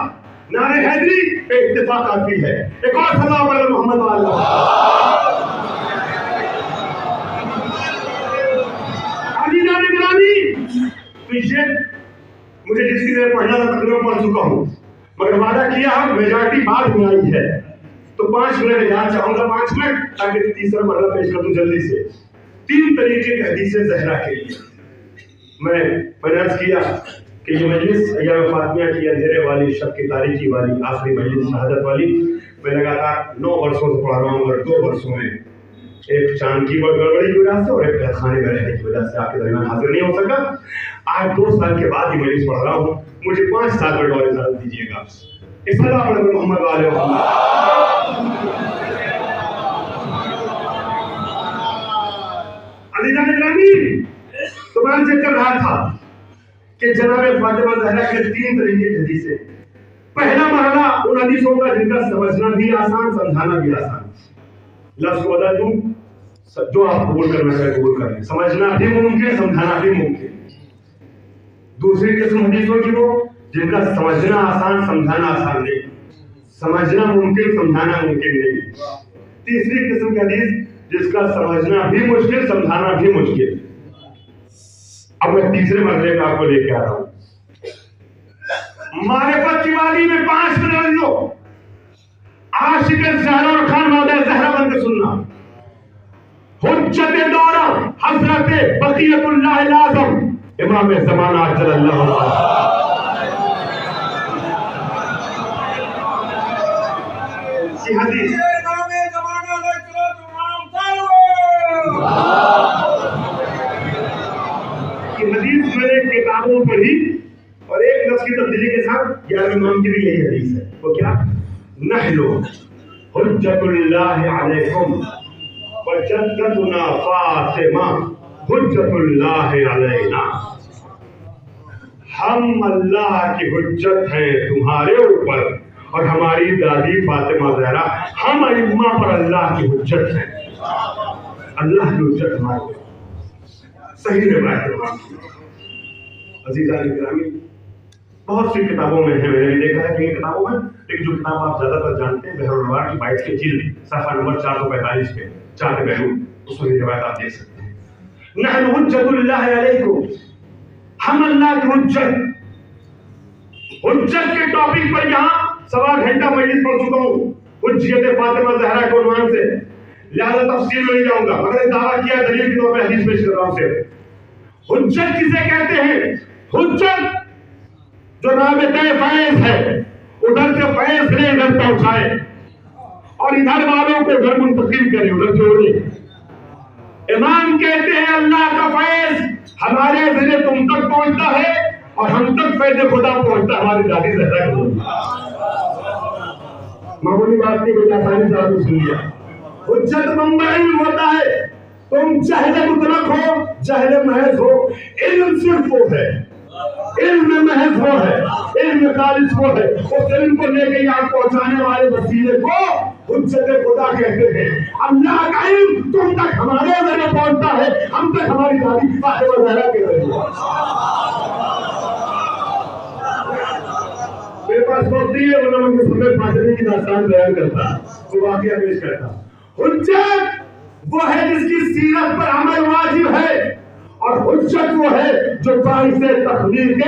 نعرہ حیدری پہ اتفاق کافی ہے۔ ایک اور سلام علی محمد والا۔ عزیزان گرامی، یہ مجھے جس کی میں پڑھنا تھا تقریباً پڑھ چکا ہوں، مگر وعدہ کیا ہم میجارٹی بعد میں آئی ہے تو 5 منٹ یاد چاہوں گا، 5 منٹ تاکہ تیسرا مرحلہ پیش کر دوں جلدی سے۔ 3 طریقے کے حدیث زہرا کے لیے میں نے عرض کیا کہ یہ مجلس ایام فاطمیہ کی اندھیرے والی، شب کی تاریکی والی، آخری مجلس شہادت والی، میں لگاتار 9 برسوں سے پڑھا رہا ہوں، اور 2 برسوں میں ایک چاند کی گڑبڑی کی وجہ سے اور ایک خانے میں رہنے کی وجہ سے آپ کے درمیان حاضر نہیں ہو سکا۔ آج 2 سال کے بعد یہ مجلس پڑھ رہا ہوں، مجھے 5 سال میں اور اجازت دیجیے گا۔ اس طرح اپنے محمد والے عزیزان گرامی، تو میں ذکر کر رہا تھا کہ جناب فاطمہ زہرا کے 3 طریقے کی حدیثیں، پہلا مرحلہ ان حدیثوں کا جن کا سمجھنا بھی آسان سمجھانا بھی آسان. لفظ کو بتا دوں جو آپ قبول کرنا چاہے قبول کر لیں. سمجھنا بھی ممکن سمجھانا بھی ممکن. دوسری قسم حدیثوں کی وہ جن کا سمجھنا آسان سمجھانا آسان نہیں. سمجھنا ممکن سمجھانا ممکن نہیں. تیسری قسم کی حدیث جس کا سمجھنا بھی مشکل سمجھانا بھی مشکل. اب میں تیسرے مرحلے کا آپ کو لے کے آ رہا ہوں. معرفت کی وادی میں 5 منزلوں عاشق زہرا اور خان مادہ زہرا بن کے سننا. حجت دورہ حضرت بقیت اللہ الاعظم امام زمانہ عجل اللہ کی حدیث کی حدیث میں نے کتابوں پڑھی اور ایک لفظ کی تبدیلی کے ساتھ 11 امام کی بھی یہی حدیث ہے. وہ کیا؟ نحن حجت اللہ علیکم وجدتنا فاطمہ حجت اللہ علینا. ہم اللہ کی حجت ہیں تمہارے اوپر اور ہماری دادی فاطمہ زہرا ہم ائمہ پر اللہ کی حجت ہیں. اللہ کی حجت ہمارے صحیح روایت. عزیزان گرامی بہت سی کتابوں میں ہے, میں نے دیکھا ہے کہ یہ کتابوں میں, لیکن جو کتاب آپ زیادہ تر جانتے ہیں بحر الانوار کی 22 کی جلد صفحہ نمبر 445 پہ 4 پہلو, اس میں یہ روایت آپ دیکھ سکتے ہیں. نحن حجت اللہ علیکم, ہم اللہ کی حجت. حجت کے ٹاپک پر یہاں 1.25 گھنٹہ مجلس پڑھ چکا ہوں حجت فاطمہ زہرا کے عنوان سے, لہذا تفصیل میں نہیں جاؤں گا, مگر دعویٰ کیا دلیل کے طور پر حدیث پیش کر رہا ہوں صرف. حجت کسے کہتے ہیں؟ حجت جو رابطہ فیض ہے, ادھر سے فیض لے ادھر پہنچائے اور ادھر والوں کو ادھر منتقل کرے, ادھر جوڑے. امام کہتے ہیں اللہ کا فیض ہمارے ذریعے تم تک پہنچتا ہے اور ہم تک فیض خدا پہنچتا ہے ہماری دادی زہرا کی. معمولی بات نہیں, کوئی آسانی سے آپ نے سن لیا. حجت منبع علم ہوتا ہے, تم جہل مطلق ہو جہل محض ہو, علم صرف وہ ہے, علم محض وہ ہے, علم خالص وہ ہے. اس علم کو لے کے یہاں پہنچانے والے وسیلے کو حجت خدا کہتے ہیں. اللہ کا علم تم تک ہمارے ذریعے پہنچتا ہے, ہم تک ہماری دادی فاطمہ زہرا کے ذریعے. میرے پاس وقت نہیں ہے ورنہ میں سمجھ فاطمہ کی داستان بیان کرتا, وہ واقعہ پیش کرتا. حجت وہ ہے جس کی سیرت پر عمل واجب ہے, اور حجت وہ ہے جو باعث تخلیق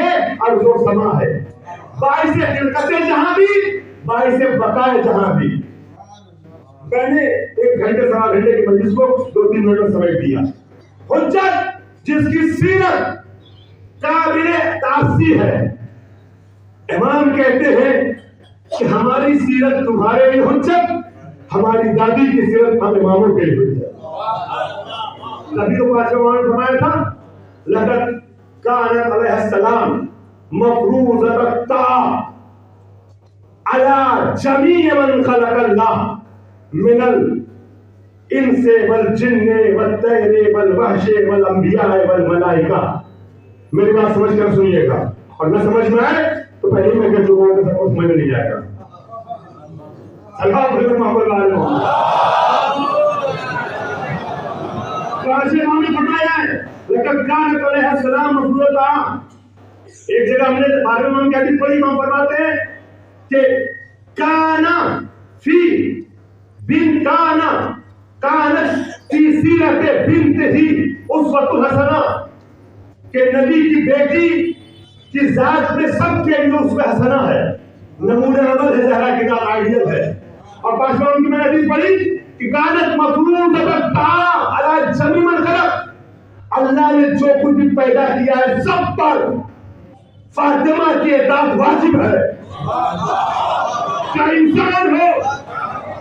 ارض و سما ہے, باعث خلقت جہاں بھی, باعث بقائے جہاں بھی. میں نے 1 گھنٹے 1.25 گھنٹے کی مجلس کو 2-3 منٹ میں سمیٹ دیا. حجت جس کی سیرت قابل تاثیر ہے. امام کہتے ہیں کہ ہماری سیرت تمہارے لیے حجت, ہماری دادی کی سیرت ہم اماموں کے لیے حجت. نبی کو پاچھا نے فرمایا تھا لقد كانت علیہ السلام مفروضۃ الطاعة على جميع من خلق الله من الانس والجن والطير والوحش والانبیاء والملائکہ. میری بات سمجھ کر سنیے گا, اور نہ سمجھ میں آئے تو پہلے میں کہہ چکا ہوں کہ سب سمجھ میں نہیں جائے گا. اللہ محمد علیہ امام نے فرمایا ہے لقد كانت علیہ السلام مفروضۃ. ایک جگہ ہم نے بارہ امام کی حدیث پڑھی, امام فرماتے ہیں کہ کانا فی بن کانت فی سیرت بنت ہی اسوۃ حسنہ, کہ نبی کی بیٹی کی ذات میں سب کے لیے اسوہ حسنہ ہے, نمونہ عمل ہے, زہرا کی ذات آئیڈیل ہے. اور پانچواں ان کی میں نے حدیث پڑھی کہ کانت مفروضۃ الطاعة علی جمیع من خلق, اللہ نے جو کچھ بھی پیدا کیا ہے سب پر فاطمہ کی اطاعت واجب ہے. چاہے انسان ہو,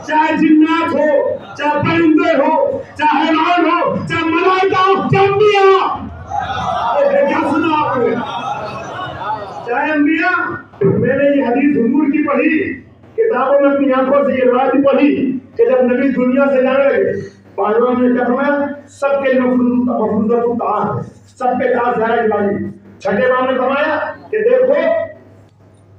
چاہے جنات ہو, چاہے پرندے ہو, چاہے حیوان ہو, چاہے ملائکہ ہو, چاہے انبیاء. کیا سنا آپ نے؟ چاہے انبیاء. میں نے یہ حدیث حضور کی پڑھی, کتابوں میں اپنی آنکھوں سے یہ روایت پڑھی کہ جب نبی دنیا سے جانے لگے, پانچواں نے کیا فرمایا سب کے مفروضۃ الطاعة ہے, سب پہ اطاعت زہرا کی واجب. چھٹے امام نے فرمایا کہ دیکھو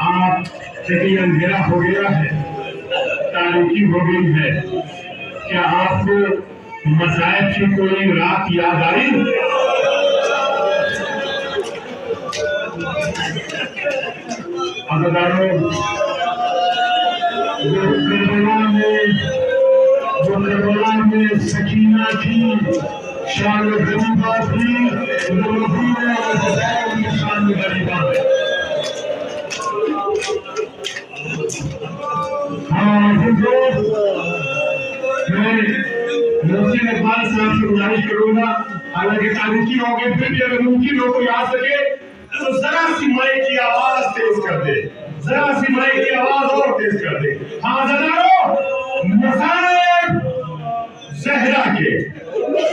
آپ کہیں اندھیرا ہو گیا ہے، تاریکی ہو گئی ہے، کیا آپ کو مصائب کی کوئی رات یاد آئی؟ عزیزانو، جو کربلا میں سکینہ تھی، شان غریبہ تھی، وہ مدینہ اور حسین کی شان غریبہ ہے۔ ہاں میں محسن اقبال صاحب سے گزارش کروں گا، حالانکہ تاریخی ہو گئے، پھر بھی اگر ممکن ہو کوئی آ سکے تو ذرا سی مائک کی آواز تیز کر دے، ذرا سی مائک کی آواز اور تیز کر دے۔ ہاں زنانو، مصائب زہرا کے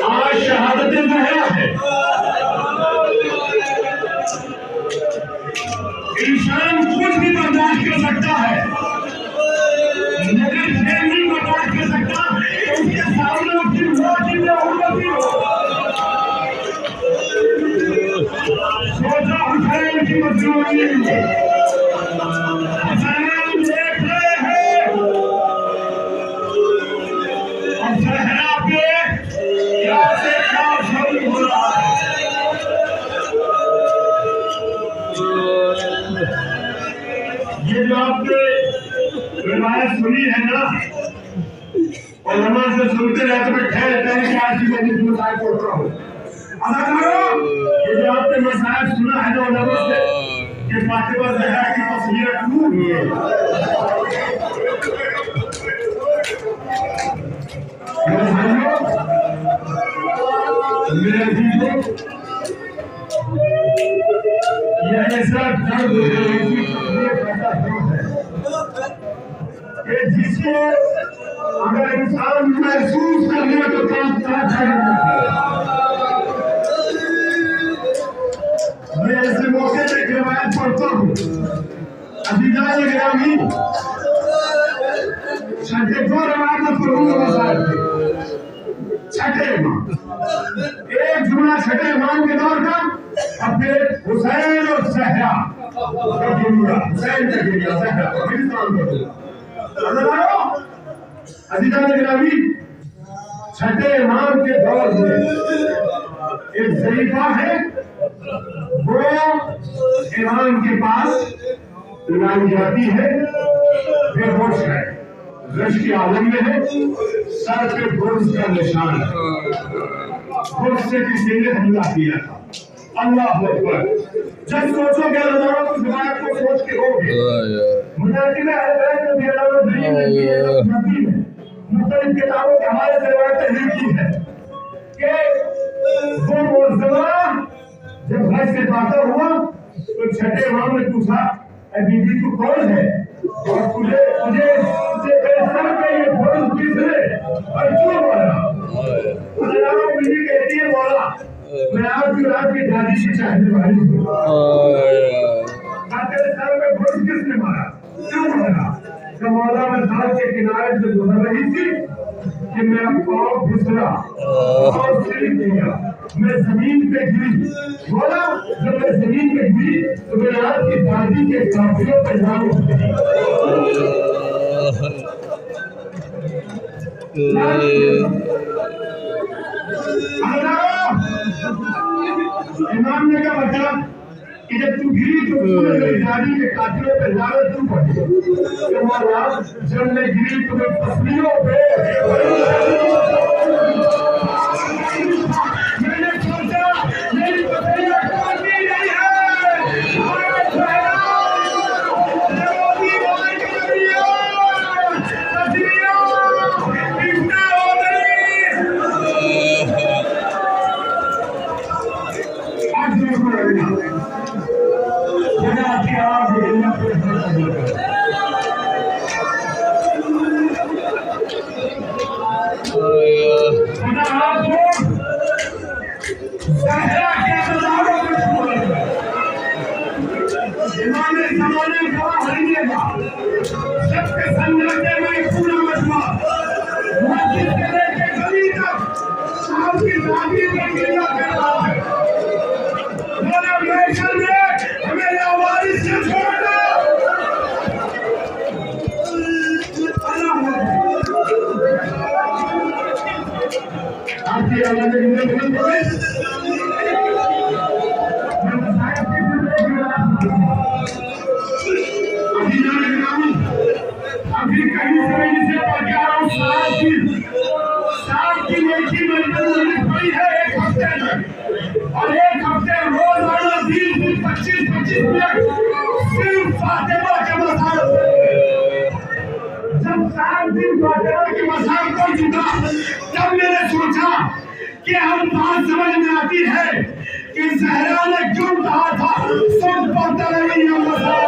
آج شہادت زہرا ہے۔ انسان کچھ بھی برداشت کر سکتا ہے، مگر یہ نہیں برداشت کر سکتا کہ اس کے سامنے اس کی موجود میں امتی ہو۔ سوچا حسین کی مظلومی، حسین دیکھ رہے ہیں اور زہرا پہ کیا سے کیا ظلم ہو رہا ہے۔ یہ جو آپ نے روایت سنی ہے نا، علماء سے سنتے رہتے میں ٹھہر رہتے ہیں کہ آج کی میں نے مسائل پڑھ رہا ہوں۔ یہ جو آپ نے مسائل سنا ہے نا علماء سے کہ فاطمہ زہرا کی تصویر کیوں ہوئی ہے، میرے بھائیوں، میرے عزیزوں، یہ ایسا درد ہے جس کو اگر انسان محسوس کر لے تو میں ایسے موقع پہ ایک روایت پڑھتا ہوں۔ عزیزان گرامی، چھٹے دو روایت پڑھوں گا مسائل کے۔ چھٹے امام، ایک جملہ چھٹے امام کے دور کا، اور پھر حسین اور زہرا کا جملہ، حسین کا جملہ زہرا کا ہندوستان کا جملہ۔ عزیزان گرامی، چھٹے امام کے دور میں ایک ضعیفہ ہے، وہ امام کے پاس لائی جاتی ہے، بے ہوش ہے، رش کے عالم میں ہے، سر پہ گرز کا نشان ہے، گرز سے کسی نے حملہ کیا تھا۔ اللہ اکبر! جب سوچو کہ اللہ کو دماغ کو سوچ کے ہوگے مجاہدین اہل بیت رضی اللہ عنہ نے مختلف کتابوں کے حوالے سے روایت تحریر کی ہے کہ وہ موزمہ جب گھر سے باہر ہوا تو چھٹے امام نے پوچھا، اے بی بی تو کون ہے اور تجھے سر پہ یہ بھرز کس نے اور کیوں مارا؟ اللہ بی بی کہتی ہے، مولا میں آپ کی رات کی دادی کی چاہنے والی ہوں، تیرے سر پہ بھرز کس نے مارا، کیوں مارا؟ کہ مولا میں ساتھ کے کنارے سے گزر رہی تھی کہ میرا پاؤں پھسلا اور سلپ گیا، میں زمین پہ گری، مولا جب میں زمین پہ گری تو میں آپ کی دادی کے قافلوں پہ جان اٹھی۔ امام نے کہا بچہ کہ جب تو گری تو میری دادی کے قافلوں پہ لعنت کیوں پڑی؟ کہ مولا جب میں گری تو میں پسلیوں پہ میں نے سوچا میری پسلیاں کھاتی نہیں ہے، سب کے سنجھاتے میں پورا مجمع مسجد سے لے کے گلی تک آپ کی دادی کا قلعہ کر رہا ہے۔ بولے محشر میں ہمیں ابھی کہیں سے جسے پڑھ رہا ہوں 7 کی نیکی محنت پڑی ہے ایک ہفتے میں، اور ایک ہفتے روزانہ 20-25 منٹ صرف فاطمہ کے مسائل۔ جب 7 دن فاطمہ کے مسائل پڑھ چکا تب میں نے سوچا کہ ہم بات سمجھ میں آتی ہے کہ زہرا نے کیوں کہا تھا سب پڑھتا رہی ہے مسائل۔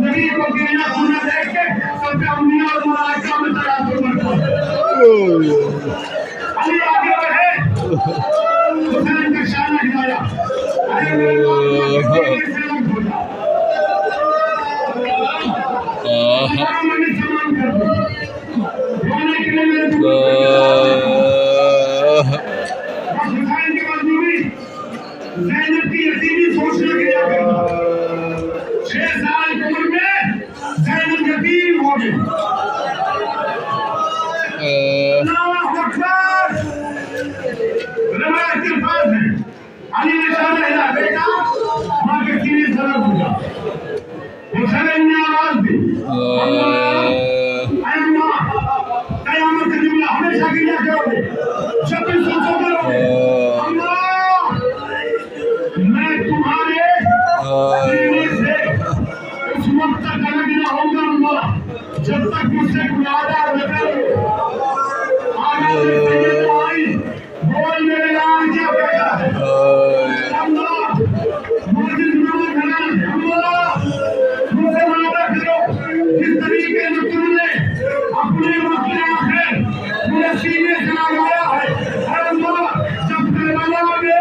نبی کو علی آگے بڑھے، حسین کا شانہ ہلایا، ارے میرے مولا کسی سے مت بھولا، تمہارا من سامان کر دو، رونے کے لیے میرے دل حسین کی مجبوری زینب کی یتیمی سوچنا گیا کرنا، 6 سال کی عمر میں زینب یتیم ہو گئی۔ اللہ اکبر، روایت الفاظ ہے، علی نے شانہ ہلا، بیٹا ماں کے سینے سے لگ ہو جا، حسین نے آواز دی، اللہ اے اللہ، قیامت کا جملہ ہمیشہ گریا کرو گے، جب بھی سوچو کرو گے، اللہ میں تمہارے سینے سے اس وقت تک الگ نہ ہوگا اللہ جب تک مجھ سے کوئی وعدہ نہ کرو۔ آواز سید آئی، بول میرے لال کیا بیٹا ہے، اللہ موجود نام گھران ہے، اللہ مجھ سے وعدہ کرو جس طریقے سے تم نے اپنے وقت آخر میرے سینے سے لگایا ہے، اے اللہ جب کربلا میں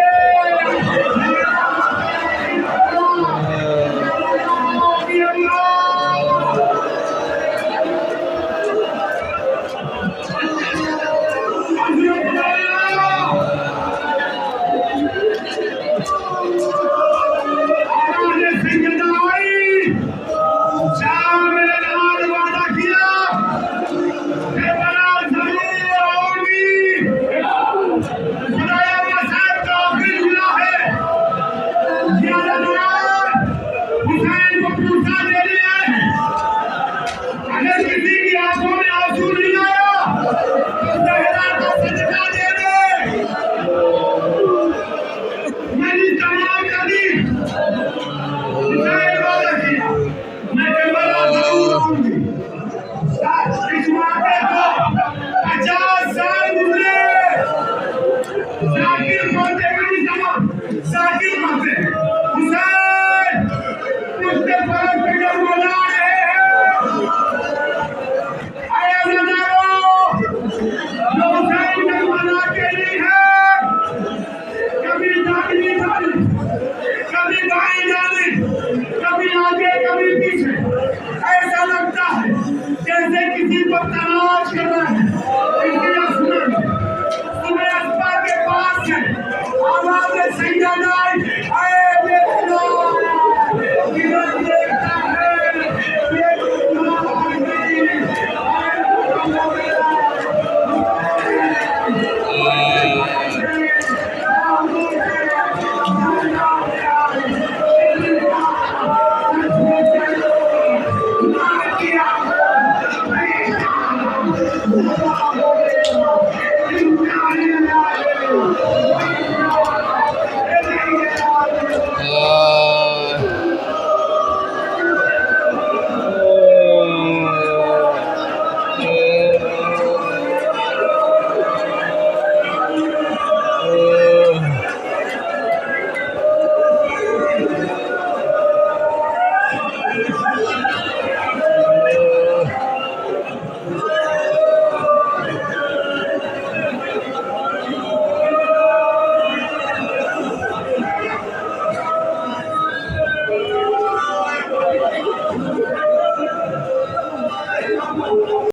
اگر کسی کی آنکھوں میں آنسو نہیں آیا تو زہرا کا صدقہ دے